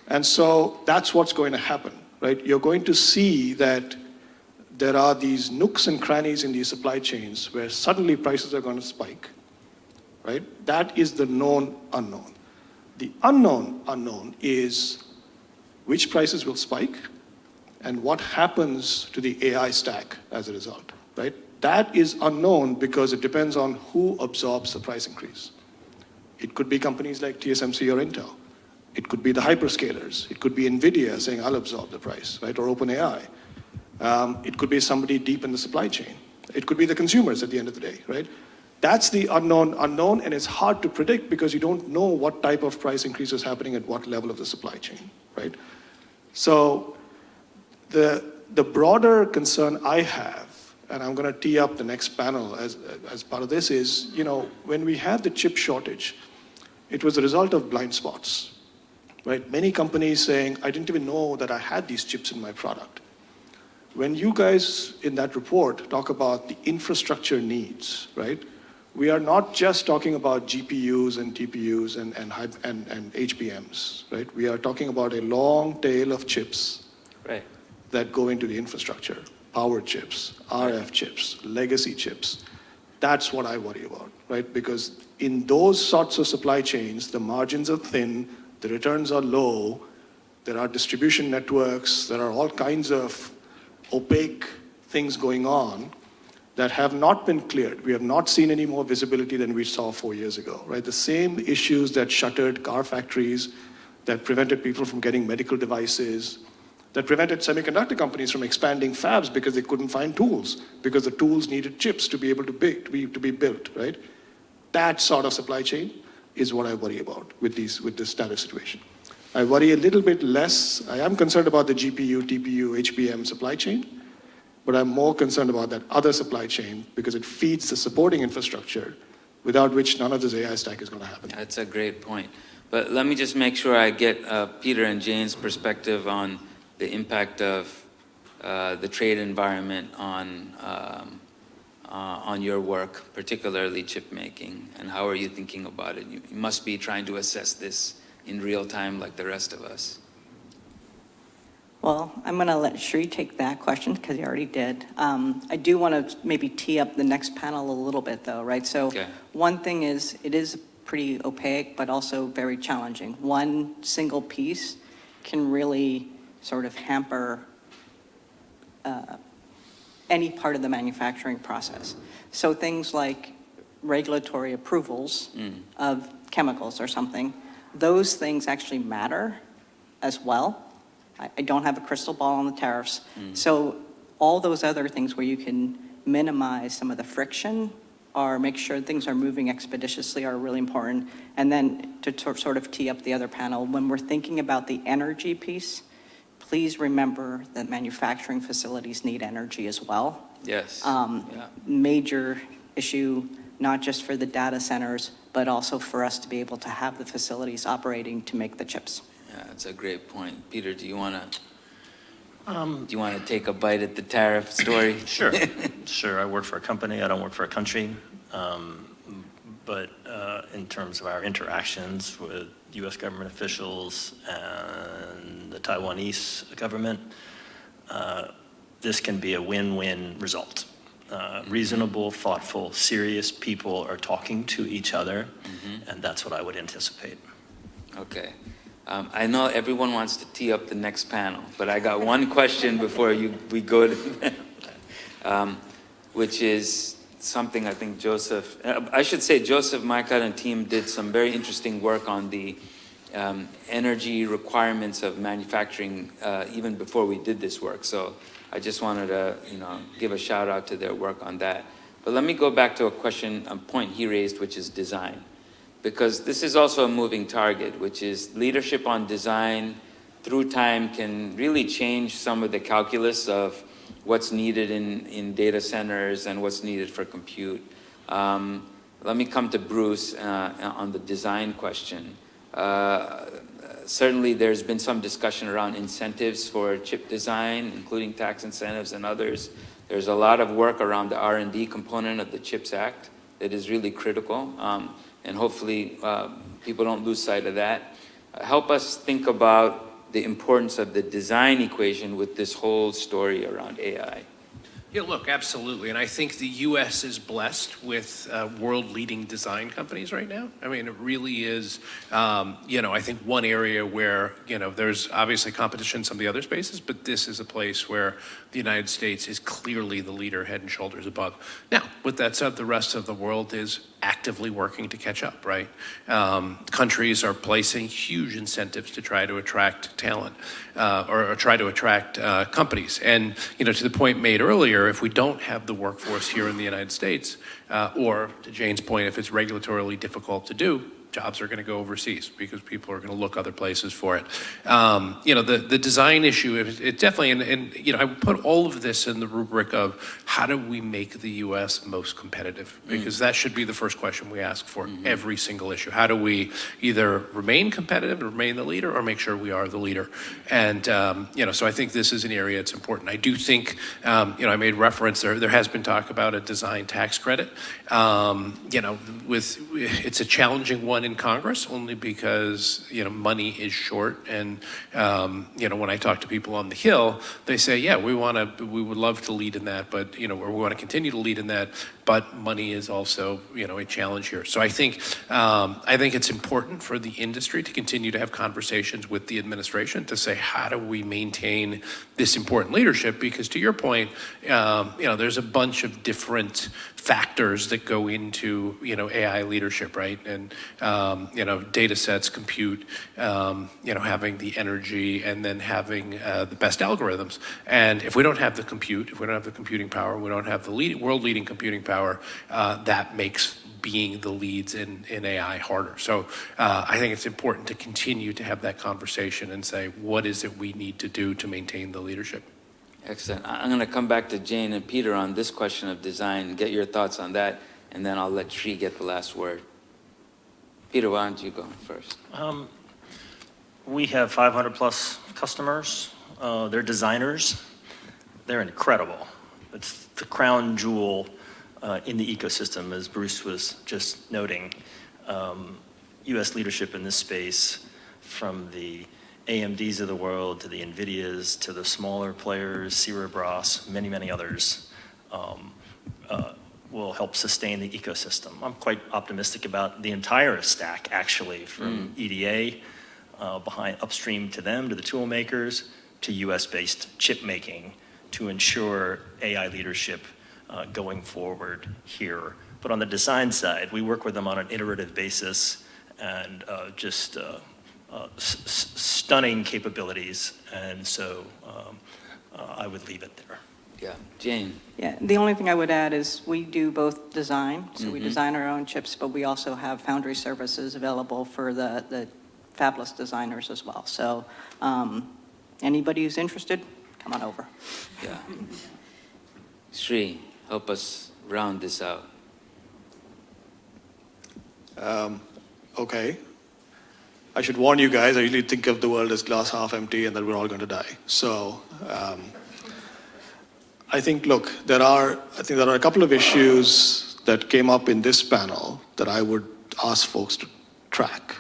And so that's what's going to happen, right? You're going to see that there are these nooks and crannies in these supply chains where suddenly prices are going to spike, right? That is the known unknown. The unknown unknown is which prices will spike and what happens to the AI stack as a result, right? That is unknown because it depends on who absorbs the price increase. It could be companies like TSMC or Intel. It could be the hyperscalers. It could be NVIDIA saying, I'll absorb the price, right? Or OpenAI. It could be somebody deep in the supply chain. It could be the consumers at the end of the day, right? That's the unknown unknown, and it's hard to predict because you don't know what type of price increase is happening at what level of the supply chain, right? So the broader concern I have, and I'm going to tee up the next panel as part of this, is, when we had the chip shortage, it was a result of blind spots, right? Many companies saying, I didn't even know that I had these chips in my product. When you guys in that report talk about the infrastructure needs, right? We are not just talking about GPUs and TPUs and HBMs, right? We are talking about a long tail of chips that go into the infrastructure. power chips, RF chips, legacy chips. That's what I worry about, right? Because in those sorts of supply chains, the margins are thin, the returns are low, there are distribution networks, there are all kinds of opaque things going on that have not been cleared. We have not seen any more visibility than we saw 4 years ago, right? The same issues that shuttered car factories, that prevented people from getting medical devices, that prevented semiconductor companies from expanding fabs because they couldn't find tools, because the tools needed chips to be able to be built, right? That sort of supply chain is what I worry about with this tariff situation. I worry a little bit less. I am concerned about the GPU, TPU, HBM supply chain, but I'm more concerned about that other supply chain because it feeds the supporting infrastructure without which none of this AI stack is going to happen. That's a great point. But let me just make sure I get Peter and Jane's perspective on the impact of the trade environment on your work, particularly chip making, and how are you thinking about it? You must be trying to assess this in real time like the rest of us. Well, I'm going to let Sri take that question because he already did. I do want to maybe tee up the next panel a little bit, though, right? So Okay. One thing is, it is pretty opaque, but also very challenging. One single piece can really sort of hamper any part of the manufacturing process. So things like regulatory approvals of chemicals or something, those things actually matter as well. I don't have a crystal ball on the tariffs. So all those other things where you can minimize some of the friction or make sure things are moving expeditiously are really important. And then to sort of tee up the other panel, when we're thinking about the energy piece, please remember that manufacturing facilities need energy as well. Yes. Major issue, not just for the data centers, but also for us to be able to have the facilities operating to make the chips. Yeah, that's a great point. Peter, do you want to take a bite at the tariff story? Sure, sure. I work for a company. I don't work for a country. But in terms of our interactions with U.S. government officials and the Taiwanese government, this can be a win-win result. Reasonable, thoughtful, serious people are talking to each other, and that's what I would anticipate. Okay. I know everyone wants to tee up the next panel, but I got one question before we go to which is something I think Joseph, Micah and team did some very interesting work on the energy requirements of manufacturing even before we did this work. So I just wanted to, give a shout out to their work on that. But let me go back to a point he raised, which is design. Because this is also a moving target, which is leadership on design through time can really change some of the calculus of what's needed in data centers and what's needed for compute. Let me come to Bruce on the design question. Certainly there's been some discussion around incentives for chip design, including tax incentives and others. There's a lot of work around the R&D component of the CHIPS Act that is really critical. And hopefully people don't lose sight of that. Help us think about the importance of the design equation with this whole story around AI. Yeah, look, absolutely. And I think the U.S. is blessed with world-leading design companies right now. I mean, it really is, I think one area where, there's obviously competition in some of the other spaces, but this is a place where the United States is clearly the leader, head and shoulders above. Now, with that said, the rest of the world is actively working to catch up, right? Countries are placing huge incentives to try to attract talent or try to attract companies. And, to the point made earlier, if we don't have the workforce here in the United States, or to Jane's point, if it's regulatorily difficult to do, jobs are going to go overseas because people are going to look other places for it. The design issue, it definitely, and I would put all of this in the rubric of how do we make the U.S. most competitive? Because that should be the first question we ask for every single issue. How do we either remain competitive and remain the leader or make sure we are the leader? And, so I think this is an area that's important. I do think, I made reference, there has been talk about a design tax credit. It's a challenging one one in Congress, only because, money is short. And, when I talk to people on the Hill, they say, yeah, we would love to lead in that, but, or we want to continue to lead in that, but money is also, a challenge here. So I think it's important for the industry to continue to have conversations with the administration to say, how do we maintain this important leadership? Because to your point, there's a bunch of different factors that go into, AI leadership, right? And, data sets, compute, having the energy, and then having the best algorithms. And if we don't have the compute, if we don't have the computing power, we don't have the world-leading computing power, that makes being the leads in AI harder. So I think it's important to continue to have that conversation and say, what is it we need to do to maintain the leadership? Excellent. I'm going to come back to Jane and Peter on this question of design, get your thoughts on that, and then I'll let Sri get the last word. Peter, why don't you go first? We have 500 plus customers. They're designers. They're incredible. It's the crown jewel in the ecosystem, as Bruce was just noting. U.S. leadership in this space, from the AMDs of the world to the NVIDIAs to the smaller players, Cerebras, many, many others, will help sustain the ecosystem. I'm quite optimistic about the entire stack, actually, from EDA behind upstream to them, to the tool makers, to US-based chip making, to ensure AI leadership going forward here. But on the design side, we work with them on an iterative basis, and just stunning capabilities. And so I would leave it there. Yeah, Jane. Yeah, the only thing I would add is we do both design, so we design our own chips, but we also have foundry services available for the fabless designers as well. So anybody who's interested, come on over. Yeah. Sri, help us round this out. Okay. I should warn you guys, I usually think of the world as glass half empty and that we're all going to die. So I think, look, there are a couple of issues that came up in this panel that I would ask folks to track.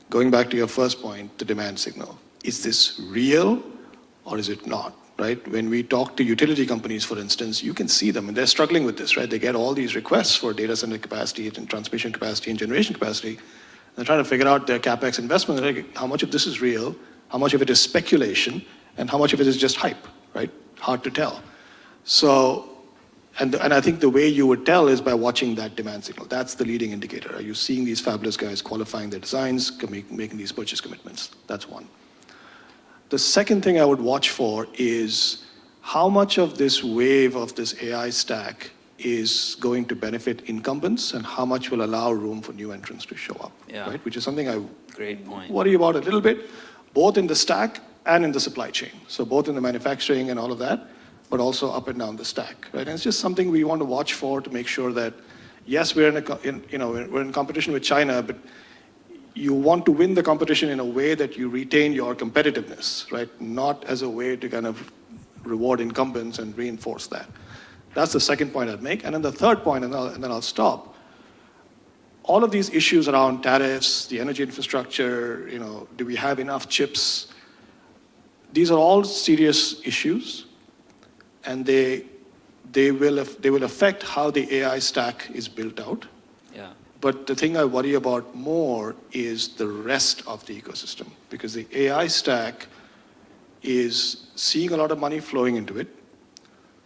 Going back to your first point, the demand signal. Is this real or is it not, right? When we talk to utility companies, for instance, you can see them, and they're struggling with this, right? They get all these requests for data center capacity and transmission capacity and generation capacity. They're trying to figure out their CapEx investment, like how much of this is real, how much of it is speculation, and how much of it is just hype, right? Hard to tell. So, and I think the way you would tell is by watching that demand signal. That's the leading indicator. Are you seeing these fabulous guys qualifying their designs, making these purchase commitments? That's one. The second thing I would watch for is how much of this wave of this AI stack is going to benefit incumbents and how much will allow room for new entrants to show up, right? Which is something I Great point. worry about a little bit, both in the stack and in the supply chain. So both in the manufacturing and all of that, but also up and down the stack, right? And it's just something we want to watch for to make sure that, yes, we're in competition with China, but you want to win the competition in a way that you retain your competitiveness, right? Not as a way to kind of reward incumbents and reinforce that. That's the second point I'd make. And then the third point, and then I'll stop. All of these issues around tariffs, the energy infrastructure, do we have enough chips? These are all serious issues, and they will affect how the AI stack is built out. Yeah. But the thing I worry about more is the rest of the ecosystem, because the AI stack is seeing a lot of money flowing into it.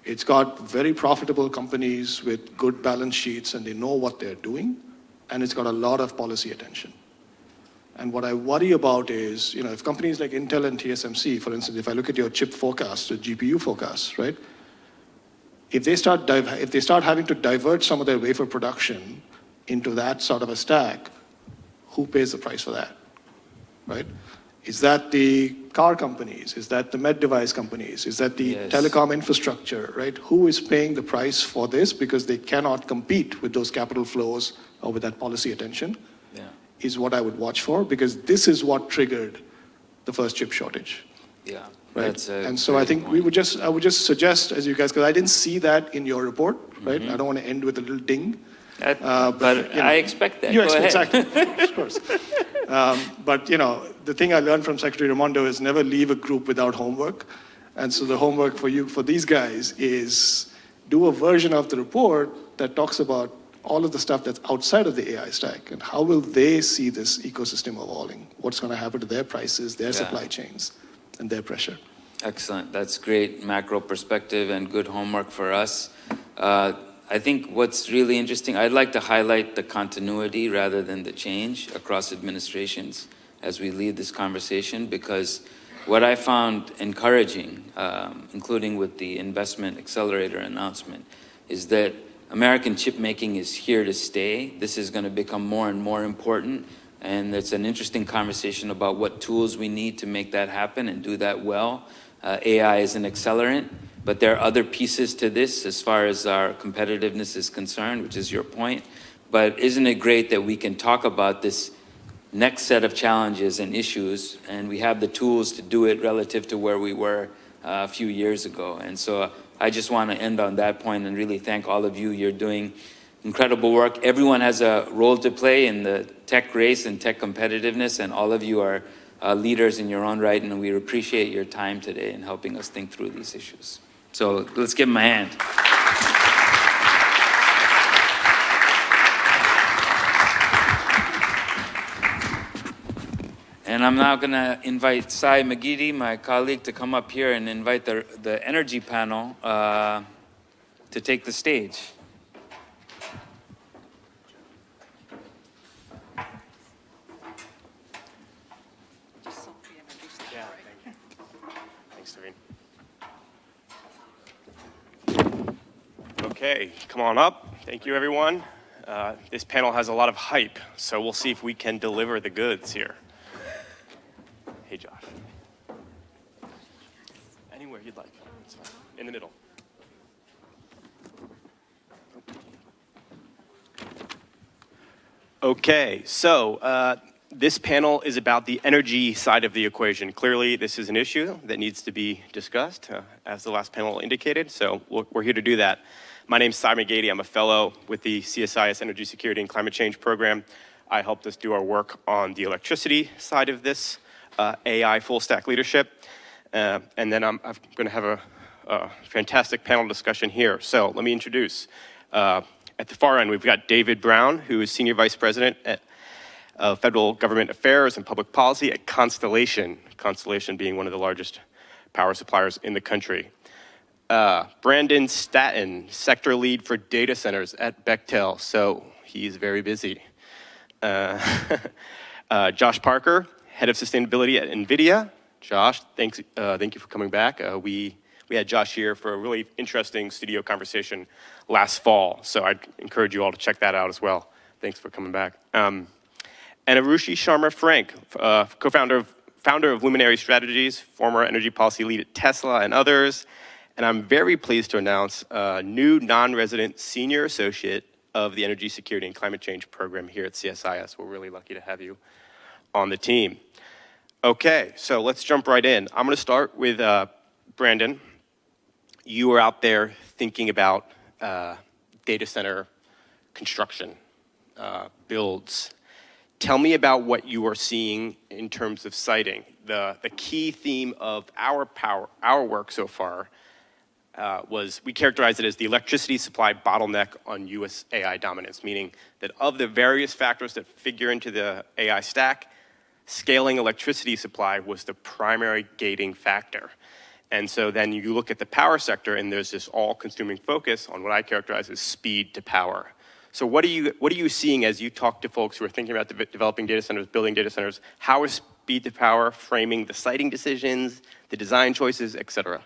It's got very profitable companies with good balance sheets, and they know what they're doing, and it's got a lot of policy attention. And what I worry about is, if companies like Intel and TSMC, for instance, if I look at your chip forecast, the GPU forecast, right? If they start having to divert some of their wafer production into that sort of a stack, who pays the price for that, right? Is that the car companies? Is that the med device companies? Is that the telecom infrastructure, right? Who is paying the price for this because they cannot compete with those capital flows or with that policy attention? Yeah. Is what I would watch for, because this is what triggered the first chip shortage. Yeah. Right? And so I think I would just suggest, as you guys, because I didn't see that in your report, right? I don't want to end with a little ding. But you know, I expect that. You Go expect, ahead. exactly, of course. But you know, the thing I learned from Secretary Raimondo is never leave a group without homework. And so the homework for you, for these guys, is do a version of the report that talks about all of the stuff that's outside of the AI stack and how will they see this ecosystem evolving? What's going to happen to their prices, their supply chains, and their pressure? Excellent. That's great macro perspective and good homework for us. I think what's really interesting, I'd like to highlight the continuity rather than the change across administrations as we lead this conversation, because what I found encouraging, including with the investment accelerator announcement, is that American chip making is here to stay. This is going to become more and more important, and it's an interesting conversation about what tools we need to make that happen and do that well. AI is an accelerant, but there are other pieces to this as far as our competitiveness is concerned, which is your point. But isn't it great that we can talk about this next set of challenges and issues, and we have the tools to do it relative to where we were a few years ago? And so I just want to end on that point and really thank all of you. You're doing incredible work. Everyone has a role to play in the tech race and tech competitiveness, and all of you are leaders in your own right, and we appreciate your time today in helping us think through these issues. So let's give them a hand. And I'm now going to invite Sai Magidi, my colleague, to come up here and invite the energy panel to take the stage. Thanks, Naveen. Okay, come on up. Thank you, everyone. This panel has a lot of hype, so we'll see if we can deliver the goods here. Hey, Josh. Anywhere you'd like. It's fine. In the middle. Okay, so this panel is about the energy side of the equation. Clearly, this is an issue that needs to be discussed, as the last panel indicated, so we're here to do that. My name's Sai Magidi. I'm a fellow with the CSIS Energy Security and Climate Change Program. I helped us do our work on the electricity side of this AI full stack leadership. And then I'm going to have a fantastic panel discussion here. So let me introduce. At the far end, we've got David Brown, who is Senior Vice President at Federal Government Affairs and Public Policy at Constellation. Constellation being one of the largest power suppliers in the country. Brandon Staton, Sector Lead for Data Centers at Bechtel. So he's very busy. Josh Parker, Head of Sustainability at NVIDIA. Josh, thank you for coming back. We had Josh here for a really interesting studio conversation last fall, so I'd encourage you all to check that out as well. Thanks for coming back. And Arushi Sharma Frank, founder of Luminary Strategies, former energy policy lead at Tesla and others. And I'm very pleased to announce a new non-resident senior associate of the Energy Security and Climate Change Program here at CSIS. We're really lucky to have you on the team. Okay, so let's jump right in. I'm going to start with Brandon. You were out there thinking about data center construction, builds. Tell me about what you are seeing in terms of siting. The key theme of our work so far was, we characterized it as the electricity supply bottleneck on US AI dominance, meaning that of the various factors that figure into the AI stack, scaling electricity supply was the primary gating factor. And so then you look at the power sector, and there's this all-consuming focus on what I characterize as speed to power. So what are you seeing as you talk to folks who are thinking about developing data centers, building data centers? How is speed to power framing the siting decisions, the design choices, et cetera?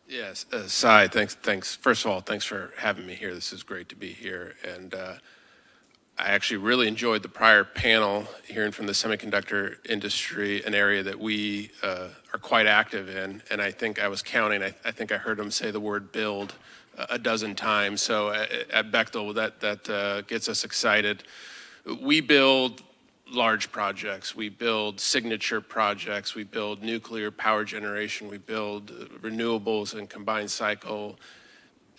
Yes, Sai, thanks. First of all, thanks for having me here. This is great to be here. And I actually really enjoyed the prior panel, hearing from the semiconductor industry, an area that we are quite active in. And I think I was counting, I think I heard him say the word build a dozen times. So at Bechtel, that gets us excited. We build large projects. We build signature projects. We build nuclear power generation. We build renewables and combined cycle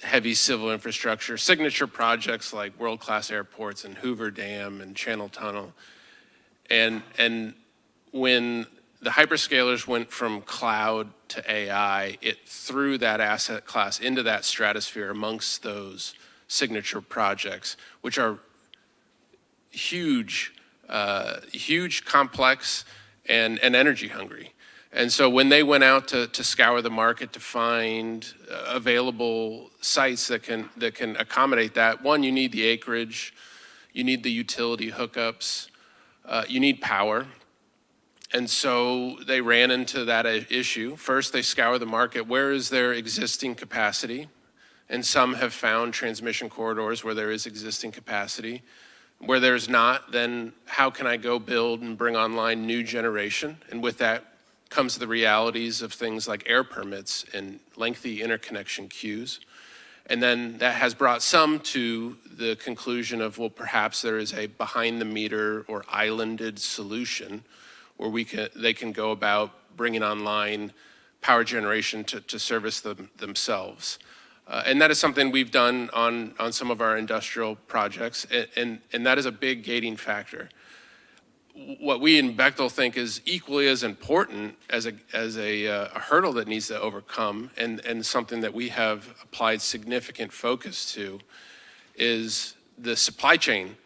heavy civil infrastructure, signature projects like world-class airports and Hoover Dam and Channel Tunnel. And when the hyperscalers went from cloud to AI, it threw that asset class into that stratosphere amongst those signature projects, which are huge, huge, complex, and energy hungry. And so when they went out to scour the market to find available sites that can accommodate that, one, you need the acreage, you need the utility hookups, you need power. And so they ran into that issue. First, they scour the market. Where is there existing capacity? And some have found transmission corridors where there is existing capacity. Where there's not, then how can I go build and bring online new generation? And with that comes the realities of things like air permits and lengthy interconnection queues. And then that has brought some to the conclusion of, well, perhaps there is a behind the meter or islanded solution where they can go about bringing online power generation to service themselves. And that is something we've done on some of our industrial projects, and that is a big gating factor. What we in Bechtel think is equally as important as a hurdle that needs to overcome, and something that we have applied significant focus to, is the supply chain.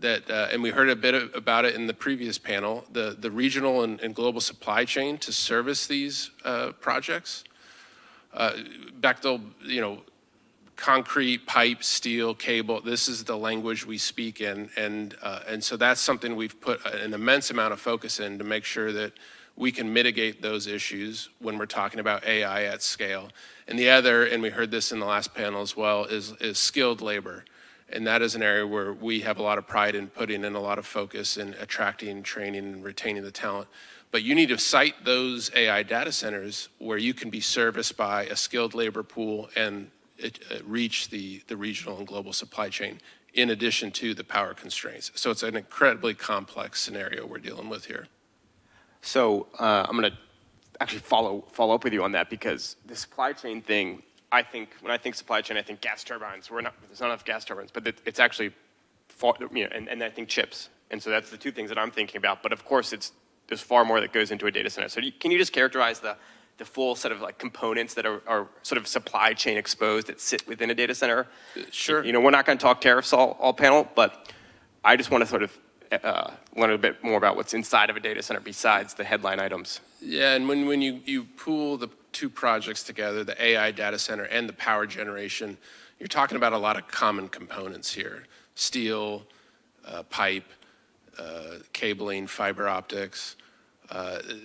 And we heard a bit about it in the previous panel, the regional and global supply chain to service these projects. Bechtel, concrete, pipe, steel, cable, this is the language we speak in. And so that's something we've put an immense amount of focus in to make sure that we can mitigate those issues when we're talking about AI at scale. And the other, and we heard this in the last panel as well, is skilled labor. And that is an area where we have a lot of pride in putting in a lot of focus in attracting, training, and retaining the talent. But you need to site those AI data centers where you can be serviced by a skilled labor pool and reach the regional and global supply chain in addition to the power constraints. So it's an incredibly complex scenario we're dealing with here. So I'm going to actually follow up with you on that, because the supply chain thing, when I think supply chain, I think gas turbines. There's not enough gas turbines, but it's actually, and I think chips. And so that's the two things that I'm thinking about. But of course, there's far more that goes into a data center. So can you just characterize the full set of components that are sort of supply chain exposed that sit within a data center? Sure. We're not going to talk tariffs all panel, but I just want to sort of learn a bit more about what's inside of a data center besides the headline items. Yeah, and when you pool the two projects together, the AI data center and the power generation, you're talking about a lot of common components here. Steel, pipe, cabling, fiber optics.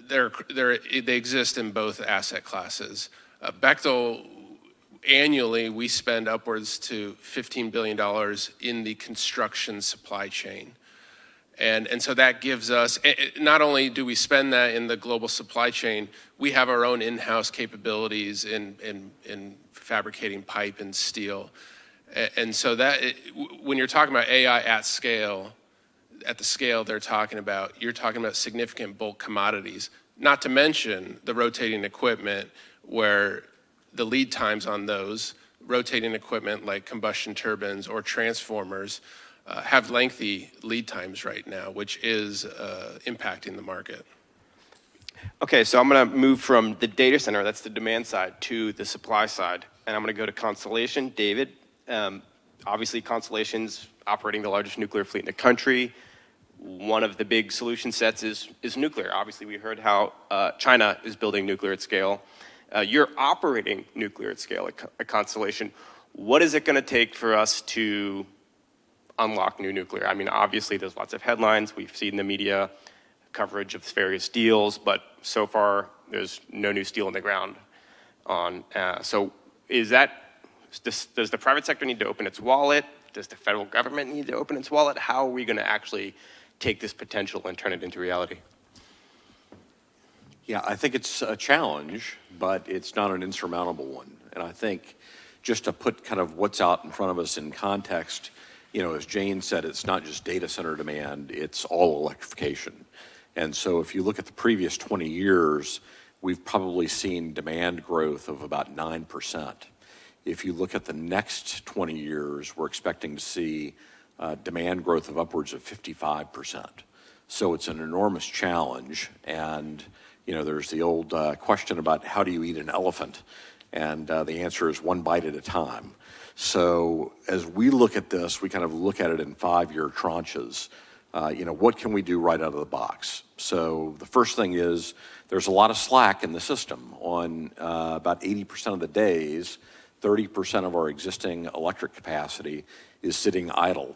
They exist in both asset classes. Bechtel, annually, we spend upwards to $15 billion in the construction supply chain. And so that gives us, not only do we spend that in the global supply chain, we have our own in-house capabilities in fabricating pipe and steel. And so when you're talking about AI at scale, at the scale they're talking about, you're talking about significant bulk commodities, not to mention the rotating equipment, where the lead times on those rotating equipment like combustion turbines or transformers have lengthy lead times right now, which is impacting the market. Okay, so I'm going to move from the data center, that's the demand side, to the supply side. And I'm going to go to Constellation. David, obviously Constellation's operating the largest nuclear fleet in the country. One of the big solution sets is nuclear. Obviously, we heard how China is building nuclear at scale. You're operating nuclear at scale at Constellation. What is it going to take for us to unlock new nuclear? I mean, obviously, there's lots of headlines. We've seen the media coverage of various deals, but so far, there's no new steel in the ground. So does the private sector need to open its wallet? Does the federal government need to open its wallet? How are we going to actually take this potential and turn it into reality? Yeah, I think it's a challenge, but it's not an insurmountable one. And I think just to put kind of what's out in front of us in context, as Jane said, it's not just data center demand, it's all electrification. And so if you look at the previous 20 years, we've probably seen demand growth of about 9%. if you look at the next 20 years, we're expecting to see demand growth of upwards of 55%. So it's an enormous challenge. And, there's the old question about how do you eat an elephant? And the answer is one bite at a time. So as we look at this, we kind of look at it in 5-year tranches. What can we do right out of the box? So the first thing is there's a lot of slack in the system. On about 80% of the days, 30% of our existing electric capacity is sitting idle.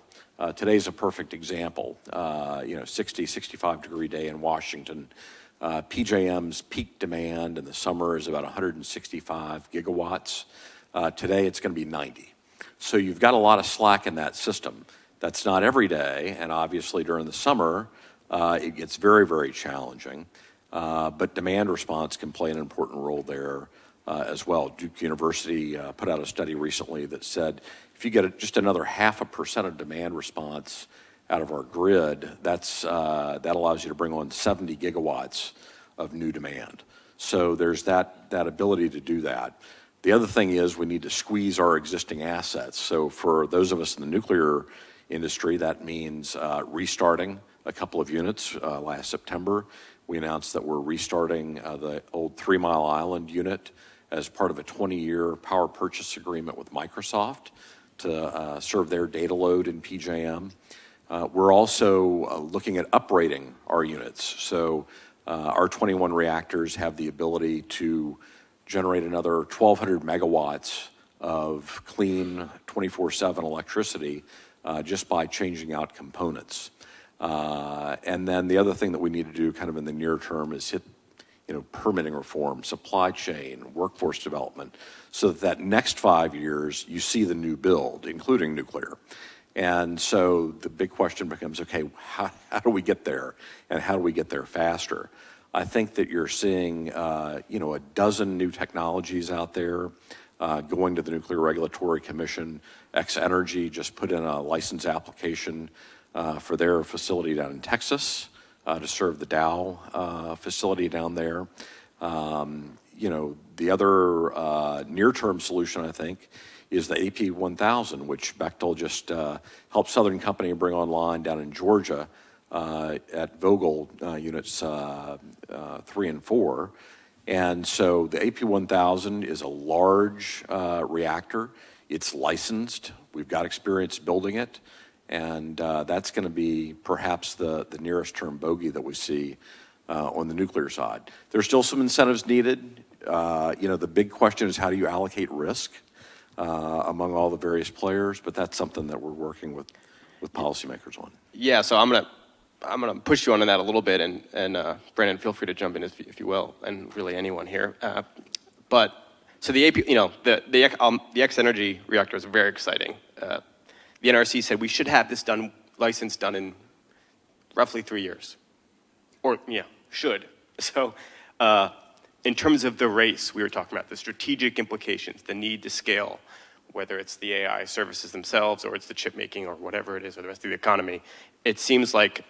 Today's a perfect example. 60, 65 degree day in Washington. PJM's peak demand in the summer is about 165 gigawatts. Today it's going to be 90. So you've got a lot of slack in that system. That's not every day, and obviously during the summer, it gets very, very challenging. But demand response can play an important role there as well. Duke University put out a study recently that said if you get just another 0.5% of demand response out of our grid, that allows you to bring on 70 gigawatts of new demand. So there's that ability to do that. The other thing is we need to squeeze our existing assets. So for those of us in the nuclear industry, that means restarting a couple of units. Last September, we announced that we're restarting the old 3 Mile Island unit as part of a 20-year power purchase agreement with Microsoft to serve their data load in PJM. We're also looking at uprating our units. So our 21 reactors have the ability to generate another 1,200 megawatts of clean 24/7 electricity just by changing out components. And then the other thing that we need to do kind of in the near term is hit permitting reform, supply chain, workforce development, so that next 5 years you see the new build, including nuclear. And so the big question becomes, okay, how do we get there? And how do we get there faster? I think that you're seeing, a dozen new technologies out there going to the Nuclear Regulatory Commission. X-Energy just put in a license application for their facility down in Texas to serve the Dow facility down there. The other near-term solution, I think, is the AP1000, which Bechtel just helped Southern Company bring online down in Georgia at Vogtle units 3 and 4. And so the AP1000 is a large reactor. It's licensed. We've got experience building it. And that's going to be perhaps the nearest term bogey that we see on the nuclear side. There's still some incentives needed. The big question is how do you allocate risk among all the various players? But that's something that we're working with policymakers on. Yeah, so I'm gonna push you on that a little bit, and Brandon, feel free to jump in if you will, and really anyone here. But so the AP, the X-Energy reactors are very exciting. The NRC said we should have this license done in roughly 3 years, or should. So in terms of the race we were talking about, the strategic implications, the need to scale, whether it's the AI services themselves or it's the chip making or whatever it is or the rest of the economy, it seems like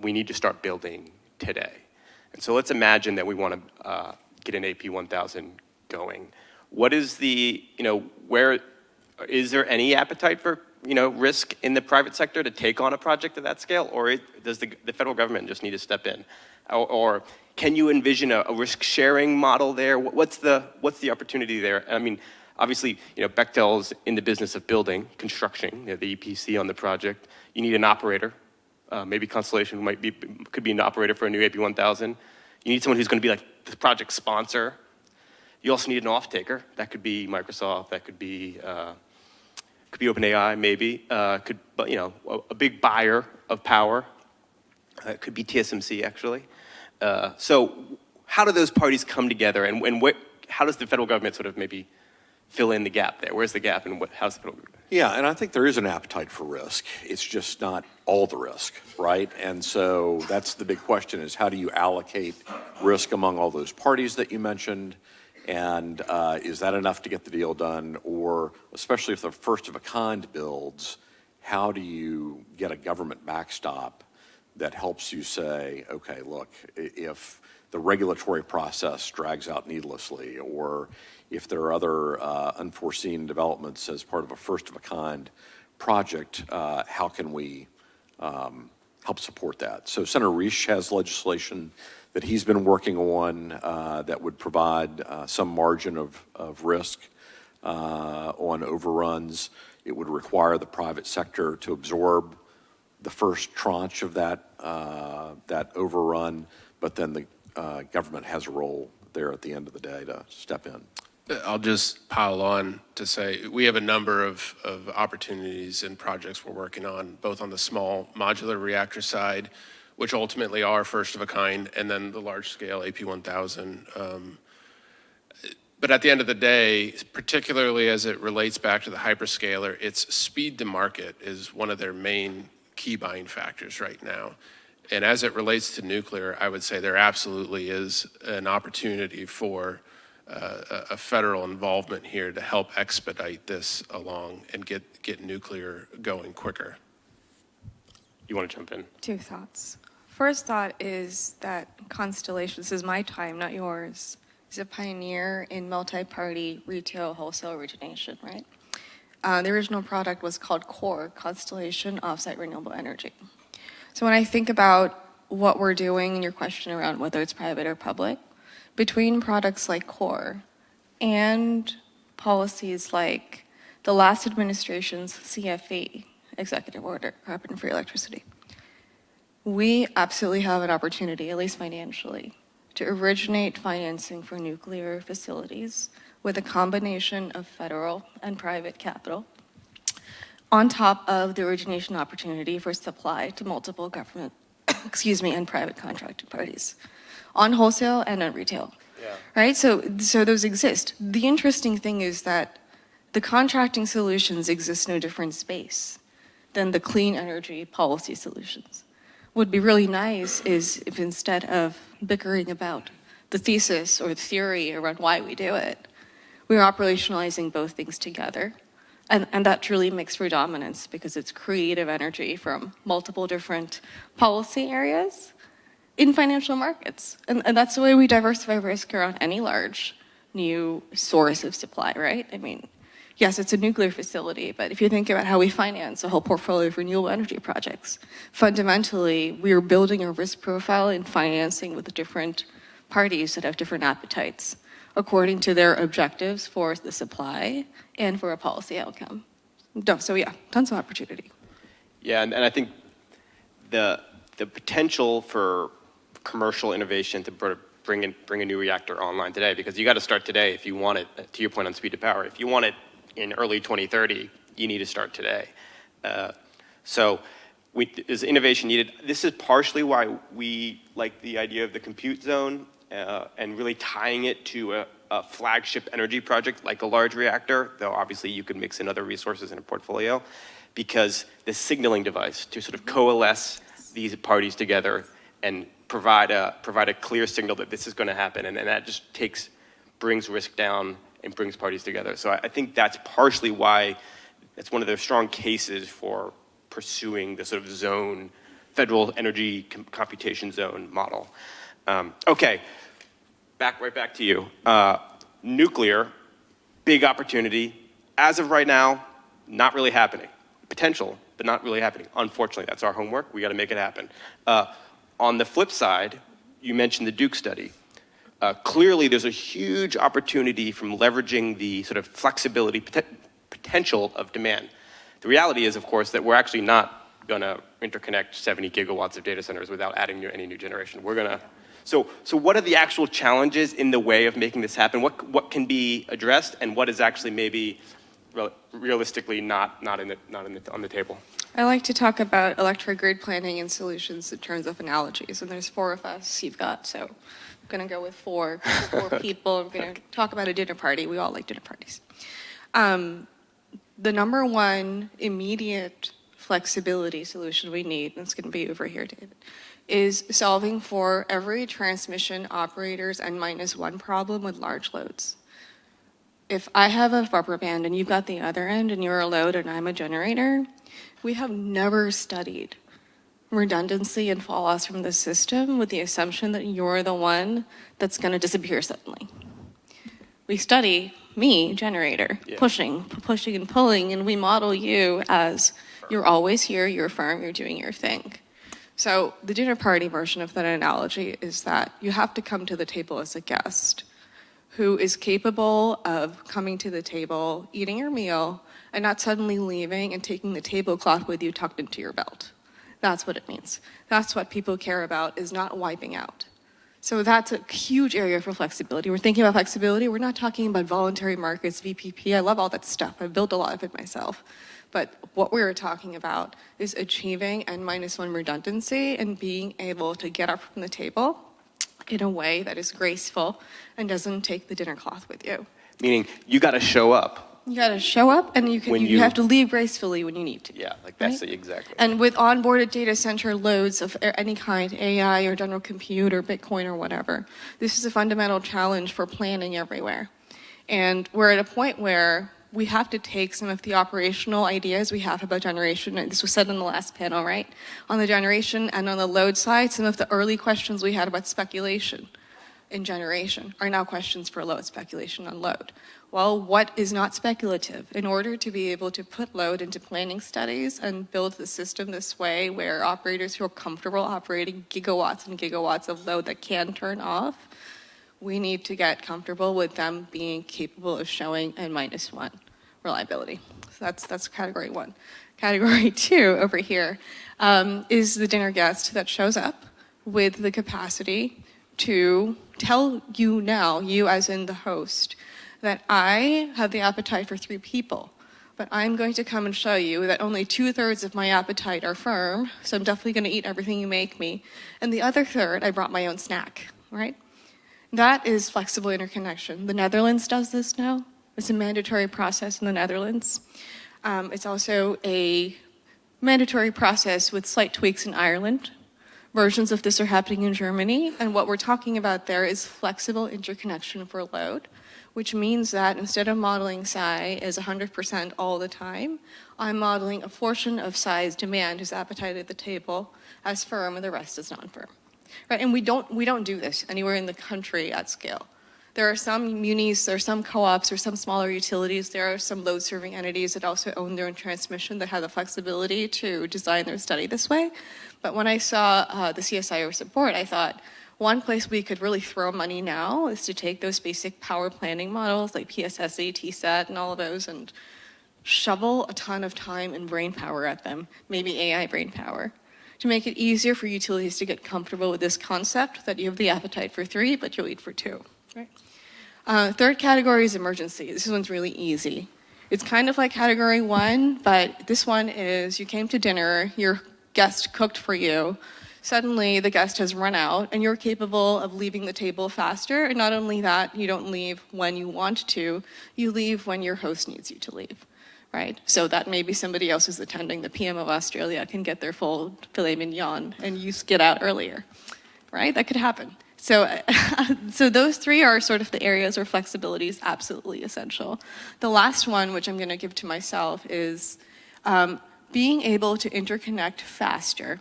we need to start building today. And so let's imagine that we want to get an AP1000 going. What is where is there any appetite for risk in the private sector to take on a project of that scale, or does the federal government just need to step in? Or can you envision a risk-sharing model there? What's the opportunity there? I mean, obviously, Bechtel's in the business of building, construction, the EPC on the project. You need an operator. Maybe Constellation could be an operator for a new AP1000. You need someone who's going to be like the project sponsor. You also need an off-taker. That could be Microsoft. That could be OpenAI, maybe. A big buyer of power. It could be TSMC, actually. So how do those parties come together, and how does the federal government sort of maybe fill in the gap there? Where's the gap, and how's the federal government? Yeah, and I think there is an appetite for risk. It's just not all the risk, right? And so that's the big question is how do you allocate risk among all those parties that you mentioned? And is that enough to get the deal done? Or especially if the first of a kind builds, how do you get a government backstop that helps you say, okay, look, if the regulatory process drags out needlessly, or if there are other unforeseen developments as part of a first-of-a-kind project, how can we help support that? So Senator Risch has legislation that he's been working on that would provide some margin of risk on overruns. It would require the private sector to absorb the first tranche of that overrun, but then the government has a role there at the end of the day to step in. I'll just pile on to say we have a number of opportunities and projects we're working on, both on the small modular reactor side, which ultimately are first of a kind, and then the large scale AP1000. But at the end of the day, particularly as it relates back to the hyperscaler, its speed to market is one of their main key buying factors right now. And as it relates to nuclear, I would say there absolutely is an opportunity for a federal involvement here to help expedite this along and get nuclear going quicker. You want to jump in? Two thoughts. First thought is that Constellation, this is my time, not yours, is a pioneer in multi-party retail wholesale origination, right? The original product was called CORE, Constellation Offsite Renewable Energy. So when I think about what we're doing and your question around whether it's private or public, between products like CORE and policies like the last administration's CFE, Executive Order, Carbon-Free Electricity, we absolutely have an opportunity, at least financially, to originate financing for nuclear facilities with a combination of federal and private capital, on top of the origination opportunity for supply to multiple government, and private contracting parties, on wholesale and on retail. Yeah. Right? So those exist. The interesting thing is that the contracting solutions exist in a different space than the clean energy policy solutions. What would be really nice is if instead of bickering about the thesis or the theory around why we do it, we're operationalizing both things together. And that truly makes for dominance because it's creative energy from multiple different policy areas in financial markets. And that's the way we diversify risk around any large new source of supply, right? I mean, yes, it's a nuclear facility, but if you think about how we finance a whole portfolio of renewable energy projects, fundamentally, we are building a risk profile in financing with different parties that have different appetites according to their objectives for the supply and for a policy outcome. So yeah, tons of opportunity. Yeah, and I think the potential for commercial innovation to bring a new reactor online today, because you got to start today if you want it, to your point on speed to power, if you want it in early 2030, you need to start today. So is innovation needed? This is partially why we like the idea of the compute zone and really tying it to a flagship energy project like a large reactor, though obviously you could mix in other resources in a portfolio, because the signaling device to sort of coalesce these parties together and provide a clear signal that this is going to happen, and that just brings risk down and brings parties together. So I think that's partially why it's one of the strong cases for pursuing the sort of zone, federal energy computation zone model. Okay, right back to you. Nuclear, big opportunity. As of right now, not really happening. Potential, but not really happening. Unfortunately, that's our homework. We got to make it happen. On the flip side, you mentioned the Duke study. Clearly, there's a huge opportunity from leveraging the sort of flexibility potential of demand. The reality is, of course, that we're actually not going to interconnect 70 gigawatts of data centers without adding any new generation. We're going to. So what are the actual challenges in the way of making this happen? What can be addressed, and what is actually maybe realistically not on the table? I like to talk about electric grid planning and solutions in terms of analogies, and there's 4 of us you've got, so I'm going to go with four people. I'm going to talk about a dinner party. We all like dinner parties. The number one immediate flexibility solution we need, and it's going to be over here, David, is solving for every transmission operator's N-1 problem with large loads. If I have a rubber band and you've got the other end and you're a load and I'm a generator, we have never studied redundancy and fallouts from the system with the assumption that you're the one that's going to disappear suddenly. We study me, generator, pushing and pulling, and we model you as you're always here, you're firm, you're doing your thing. So the dinner party version of that analogy is that you have to come to the table as a guest who is capable of coming to the table, eating your meal, and not suddenly leaving and taking the tablecloth with you tucked into your belt. That's what it means. That's what people care about, is not wiping out. So that's a huge area for flexibility. We're thinking about flexibility. We're not talking about voluntary markets, VPP. I love all that stuff. I've built a lot of it myself. But what we're talking about is achieving N-1 redundancy and being able to get up from the table in a way that is graceful and doesn't take the dinner cloth with you. Meaning, you got to show up. You got to show up, and you have to leave gracefully when you need to. Yeah, like that's right? exactly. And with onboarded data center loads of any kind, AI or general compute or Bitcoin or whatever, this is a fundamental challenge for planning everywhere. And we're at a point where we have to take some of the operational ideas we have about generation, and this was said in the last panel, right? On the generation and on the load side, some of the early questions we had about speculation in generation are now questions for load, speculation on load. Well, what is not speculative? In order to be able to put load into planning studies and build the system this way where operators feel comfortable operating gigawatts and gigawatts of load that can turn off, we need to get comfortable with them being capable of showing N-1 reliability. So that's category one. Category two over here is the dinner guest that shows up with the capacity to tell you now, you as in the host, that I have the appetite for 3 people, but I'm going to come and show you that only 2/3 of my appetite are firm, so I'm definitely going to eat everything you make me, and the other third, I brought my own snack, right? That is flexible interconnection. The Netherlands does this now. It's a mandatory process in the Netherlands. It's also a mandatory process with slight tweaks in Ireland. Versions of this are happening in Germany, and what we're talking about there is flexible interconnection for load, which means that instead of modeling psi as 100% all the time, I'm modeling a portion of psi's demand, his appetite at the table, as firm, and the rest is non-firm. Right? And we don't do this anywhere in the country at scale. There are some munis, there are some co-ops, there are some smaller utilities, there are some load-serving entities that also own their own transmission that have the flexibility to design their study this way. But when I saw the CSIS report, I thought, one place we could really throw money now is to take those basic power planning models like PSSE, TSAT, and all of those and shovel a ton of time and brain power at them, maybe AI brain power, to make it easier for utilities to get comfortable with this concept that you have the appetite for 3, but you'll eat for 2. Right? Third category is emergency. This one's really easy. It's kind of like category 1, but this one is you came to dinner, your guest cooked for you, suddenly the guest has run out and you're capable of leaving the table faster. And not only that, you don't leave when you want to, you leave when your host needs you to leave, right? So that maybe somebody else who's attending, the PM of Australia, can get their full filet mignon and you get out earlier, right? That could happen. So, so those 3 are sort of the areas where flexibility is absolutely essential. The last one, which I'm going to give to myself, is being able to interconnect faster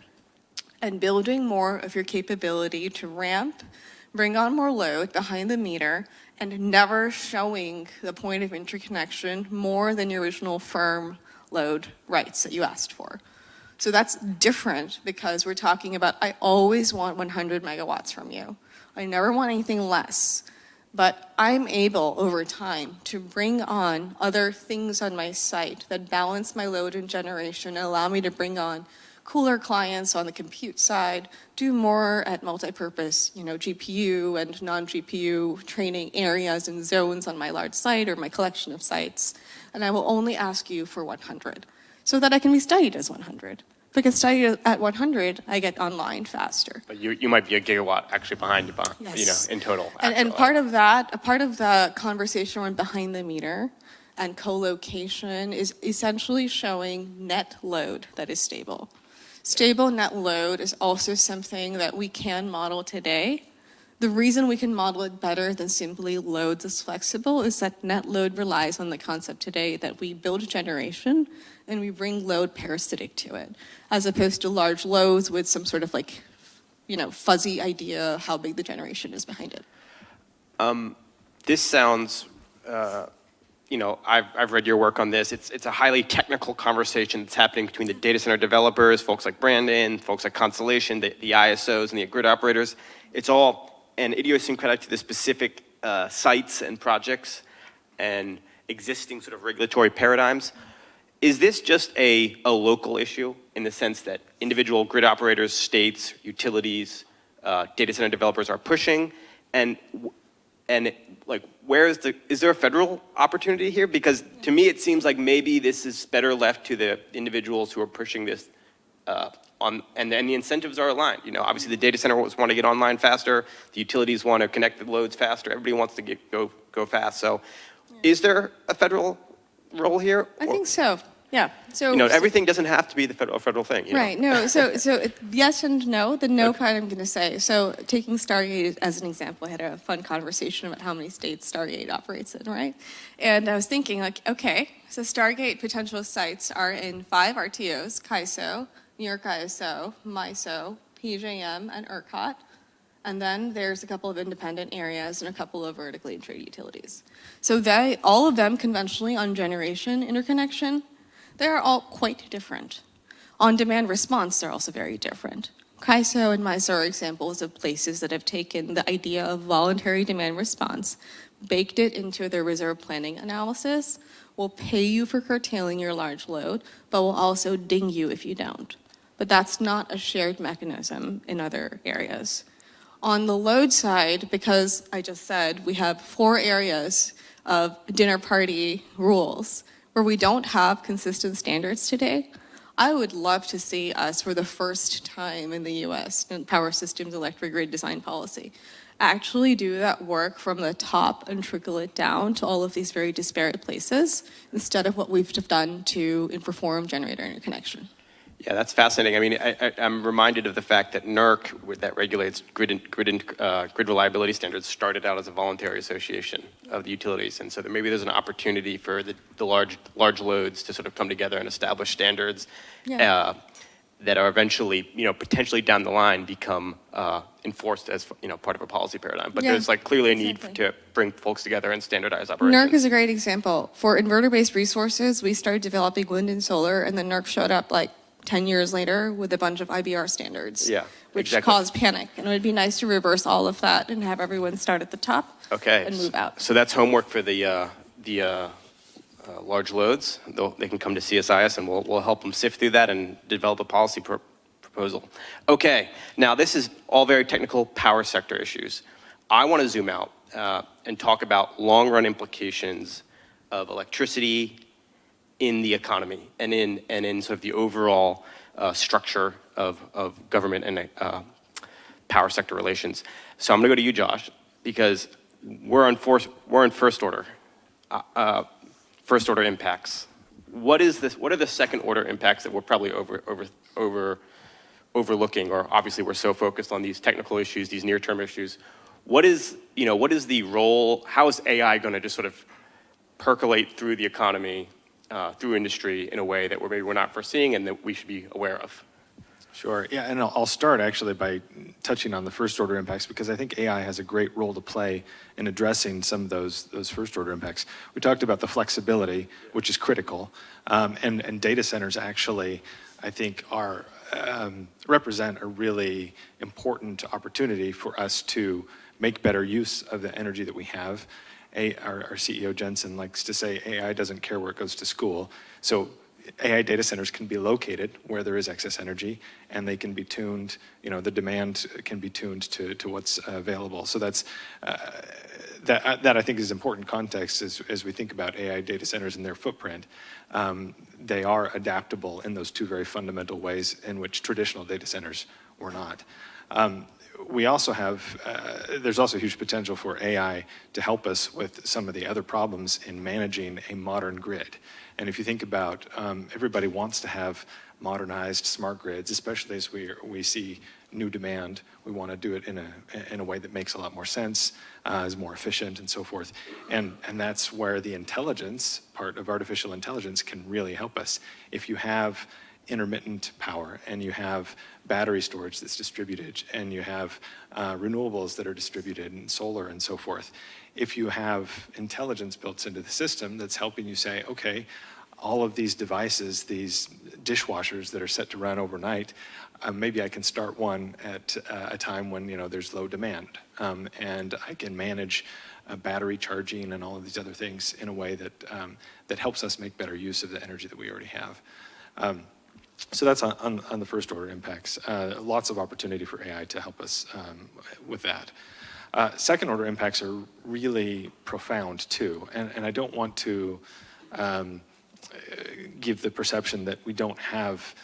and building more of your capability to ramp, bring on more load behind the meter, and never showing the point of interconnection more than your original firm load rights that you asked for. So that's different because we're talking about, I always want 100 megawatts from you. I never want anything less. But I'm able, over time, to bring on other things on my site that balance my load and generation and allow me to bring on cooler clients on the compute side, do more at multi-purpose, GPU and non-GPU training areas and zones on my large site or my collection of sites. And I will only ask you for 100 so that I can be studied as 100. If I get studied at 100, I get online faster. But you might be a gigawatt actually behind you, yes. In total. And part of that, a part of the conversation around behind the meter and co-location is essentially showing net load that is stable. Stable net load is also something that we can model today The reason we can model it better than simply loads as flexible is that net load relies on the concept today that we build generation and we bring load parasitic to it, as opposed to large loads with some sort of like, fuzzy idea how big the generation is behind it. This sounds, I've read your work on this. It's a highly technical conversation that's happening between the data center developers, folks like Brandon, folks like Constellation, the ISOs, and the grid operators. It's all an idiosyncratic to the specific sites and projects and existing sort of regulatory paradigms. Is this just a local issue in the sense that individual grid operators, states, utilities, data center developers are pushing? And is there a federal opportunity here? Because to me, it seems like maybe this is better left to the individuals who are pushing this and the incentives are aligned. Obviously the data centers want to get online faster. The utilities want to connect the loads faster. Everybody wants to go fast. So is there a federal role here? I think so. Yeah. So everything doesn't have to be the federal thing. Right. No. So yes and no. The no part I'm going to say. So taking Stargate as an example, I had a fun conversation about how many states Stargate operates in, right? And I was thinking, okay, so Stargate potential sites are in 5 RTOs: CAISO, New York ISO, MISO, PJM, and ERCOT. And then there's a couple of independent areas and a couple of vertically integrated utilities. So all of them conventionally on generation interconnection, they're all quite different. On demand response, they're also very different. CAISO and MISO are examples of places that have taken the idea of voluntary demand response, baked it into their reserve planning analysis, will pay you for curtailing your large load, but will also ding you if you don't. But that's not a shared mechanism in other areas. On the load side, because I just said we have 4 areas of dinner party rules where we don't have consistent standards today, I would love to see us, for the first time in the US in power systems electric grid design policy, actually do that work from the top and trickle it down to all of these very disparate places instead of what we've done to perform generator interconnection. Yeah, that's fascinating. I mean, I'm reminded of the fact that NERC, that regulates grid reliability standards, started out as a voluntary association of the utilities, and so maybe there's an opportunity for the large loads to sort of come together and establish standards that are eventually, potentially down the line become enforced as part of a policy paradigm. But there's clearly a need to bring folks together and standardize operations. NERC is a great example. For inverter-based resources, we started developing wind and solar, and then NERC showed up 10 years later with a bunch of IBR standards, which caused panic. And it would be nice to reverse all of that and have everyone start at the top and move out. So that's homework for the large loads. They can come to CSIS and we'll help them sift through that and develop a policy proposal. Okay, now this is all very technical power sector issues. I want to zoom out and talk about long-run implications of electricity in the economy and in sort of the overall structure of government and power sector relations. So I'm going to go to you, Josh, because we're in first order. First order impacts. What are the second order impacts that we're probably overlooking, or obviously we're so focused on these technical issues, these near-term issues. What is the role? How is AI going to just sort of percolate through the economy, through industry in a way that we're not foreseeing and that we should be aware of? Sure. Yeah, and I'll start actually by touching on the first order impacts, because I think AI has a great role to play in addressing some of those first order impacts. We talked about the flexibility, which is critical, and data centers actually, I think, represent a really important opportunity for us to make better use of the energy that we have. Our CEO Jensen likes to say AI doesn't care where it goes to school. So AI data centers can be located where there is excess energy, and they can be tuned, the demand can be tuned to what's available. So that I think is important context as we think about AI data centers and their footprint. They are adaptable in those 2 very fundamental ways in which traditional data centers were not. We also have, there's also huge potential for AI to help us with some of the other problems in managing a modern grid. And if you think about, everybody wants to have modernized smart grids, especially as we see new demand. We want to do it in a way that makes a lot more sense, is more efficient, and so forth. And that's where the intelligence part of artificial intelligence can really help us. If you have intermittent power and you have battery storage that's distributed and you have renewables that are distributed and solar and so forth, if you have intelligence built into the system that's helping you say, okay, all of these devices, these dishwashers that are set to run overnight, maybe I can start one at a time when there's low demand, and I can manage battery charging and all of these other things in a way that helps us make better use of the energy that we already have. So that's on the first order impacts. Lots of opportunity for AI to help us with that. Second order impacts are really profound too, and I don't want to give the perception that we don't have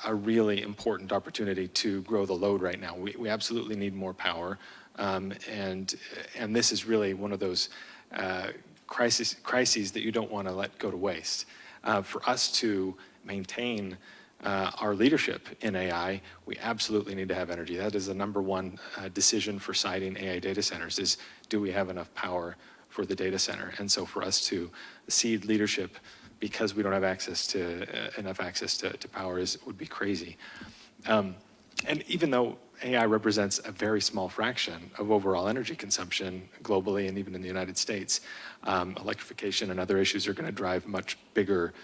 a really important opportunity to grow the load right now. We absolutely need more power, and this is really one of those crises that you don't want to let go to waste. For us to maintain our leadership in AI, we absolutely need to have energy. That is the number one decision for siting AI data centers is, do we have enough power for the data center? And so for us to cede leadership because we don't have access to enough access to power would be crazy. And even though AI represents a very small fraction of overall energy consumption globally and even in the United States, electrification and other issues are going to drive much bigger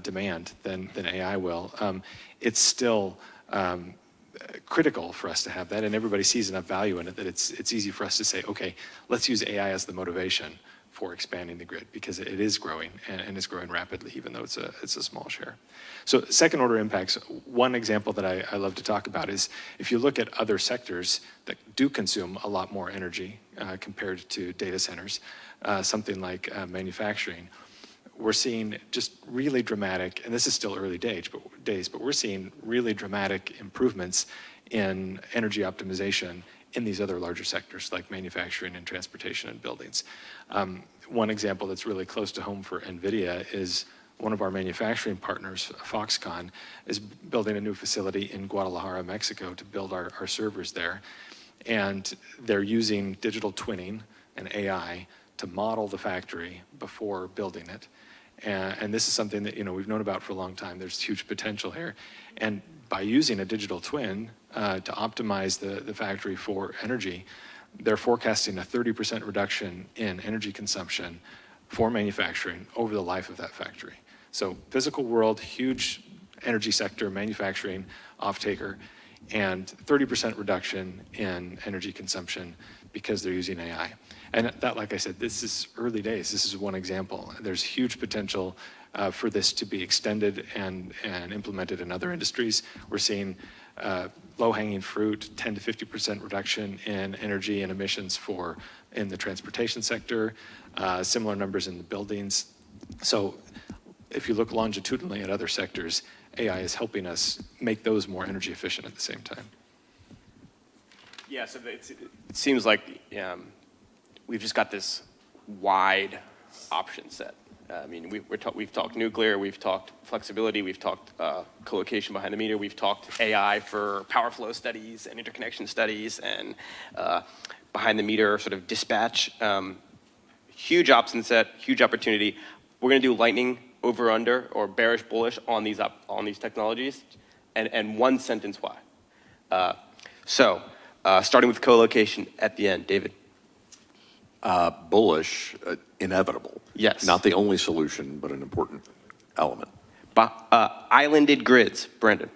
demand than AI will. It's still critical for us to have that, and everybody sees enough value in it that it's easy for us to say, okay, let's use AI as the motivation for expanding the grid, because it is growing and it's growing rapidly, even though it's a small share. So second order impacts, one example that I love to talk about is if you look at other sectors that do consume a lot more energy compared to data centers, something like manufacturing, we're seeing just really dramatic, and this is still early days, but we're seeing really dramatic improvements in energy optimization in these other larger sectors like manufacturing and transportation and buildings. One example that's really close to home for NVIDIA is one of our manufacturing partners, Foxconn, is building a new facility in Guadalajara, Mexico to build our servers there. And they're using digital twinning and AI to model the factory before building it. And this is something that we've known about for a long time. There's huge potential here. And by using a digital twin to optimize the factory for energy, they're forecasting a 30% reduction in energy consumption for manufacturing over the life of that factory. So physical world, huge energy sector, manufacturing, off-taker, and 30% reduction in energy consumption because they're using AI. And that, like I said, this is early days. This is one example. There's huge potential for this to be extended and implemented in other industries. We're seeing low-hanging fruit, 10 to 50% reduction in energy and emissions in the transportation sector, similar numbers in the buildings. So if you look longitudinally at other sectors, AI is helping us make those more energy efficient at the same time. Yeah, so it seems like we've just got this wide option set. I mean, we've talked nuclear, we've talked flexibility, we've talked co-location behind the meter, we've talked AI for power flow studies and interconnection studies and behind the meter sort of dispatch. Huge option set, huge opportunity. We're going to do lightning over under or bearish bullish on these technologies, and one sentence why. So starting with co-location at the end, David. Bullish, inevitable. Yes. Not the only solution, but an important element. Islanded grids, Brandon.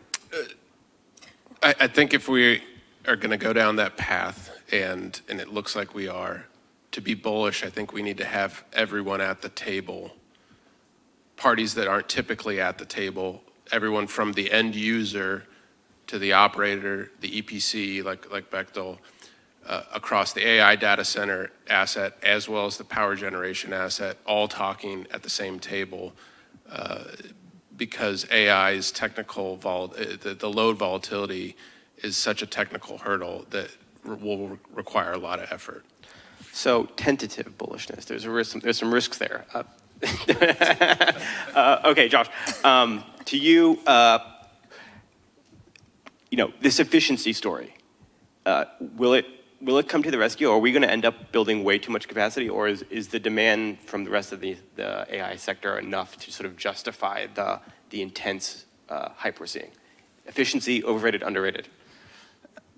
I think if we are going to go down that path, and it looks like we are, to be bullish, I think we need to have everyone at the table, parties that aren't typically at the table, everyone from the end user to the operator, the EPC, like Bechtel, across the AI data center asset as well as the power generation asset, all talking at the same table, because AI's technical the load volatility is such a technical hurdle that will require a lot of effort. So tentative bullishness. There's some risks there. Okay, Josh. To you, this efficiency story, will it come to the rescue? Or are we going to end up building way too much capacity? Or is the demand from the rest of the AI sector enough to sort of justify the intense hype we're seeing? Efficiency, overrated, underrated?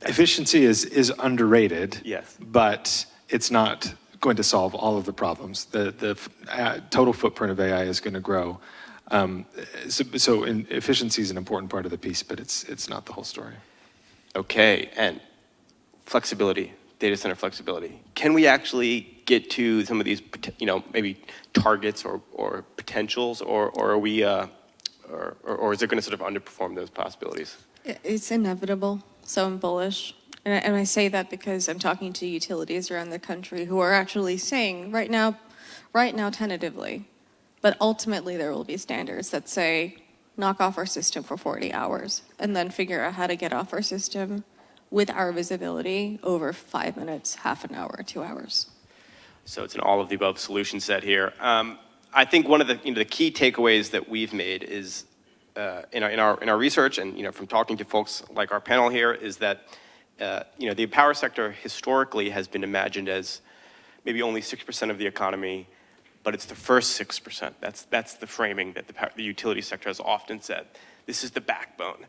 Efficiency is underrated. Yes. But it's not going to solve all of the problems. The total footprint of AI is going to grow. So efficiency is an important part of the piece, but it's not the whole story. Okay, and flexibility, data center flexibility. Can we actually get to some of these, maybe targets or potentials, or are we, or is it going to sort of underperform those possibilities? It's inevitable, so I'm bullish. And I say that because I'm talking to utilities around the country who are actually saying right now tentatively, but ultimately there will be standards that say knock off our system for 40 hours and then figure out how to get off our system with our visibility over 5 minutes, half an hour, 2 hours. So it's an all of the above solution set here. I think one of the key takeaways that we've made is in our research and from talking to folks like our panel here is that the power sector historically has been imagined as maybe only 6% of the economy, but it's the first 6%. That's the framing that the utility sector has often said. This is the backbone.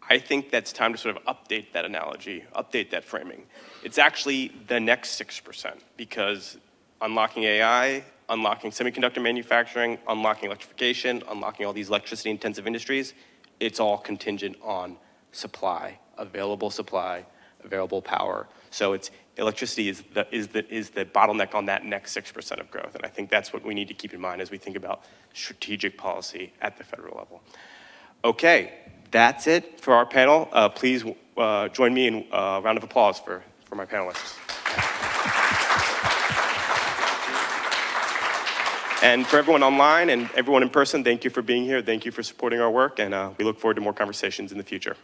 I think that's time to sort of update that analogy, update that framing. It's actually the next 6% because unlocking AI, unlocking semiconductor manufacturing, unlocking electrification, unlocking all these electricity-intensive industries, it's all contingent on supply, available power. So electricity is the bottleneck on that next 6% of growth, and I think that's what we need to keep in mind as we think about strategic policy at the federal level. Okay, that's it for our panel. Please join me in a round of applause for my panelists. And for everyone online and everyone in person, thank you for being here. Thank you for supporting our work, and we look forward to more conversations in the future.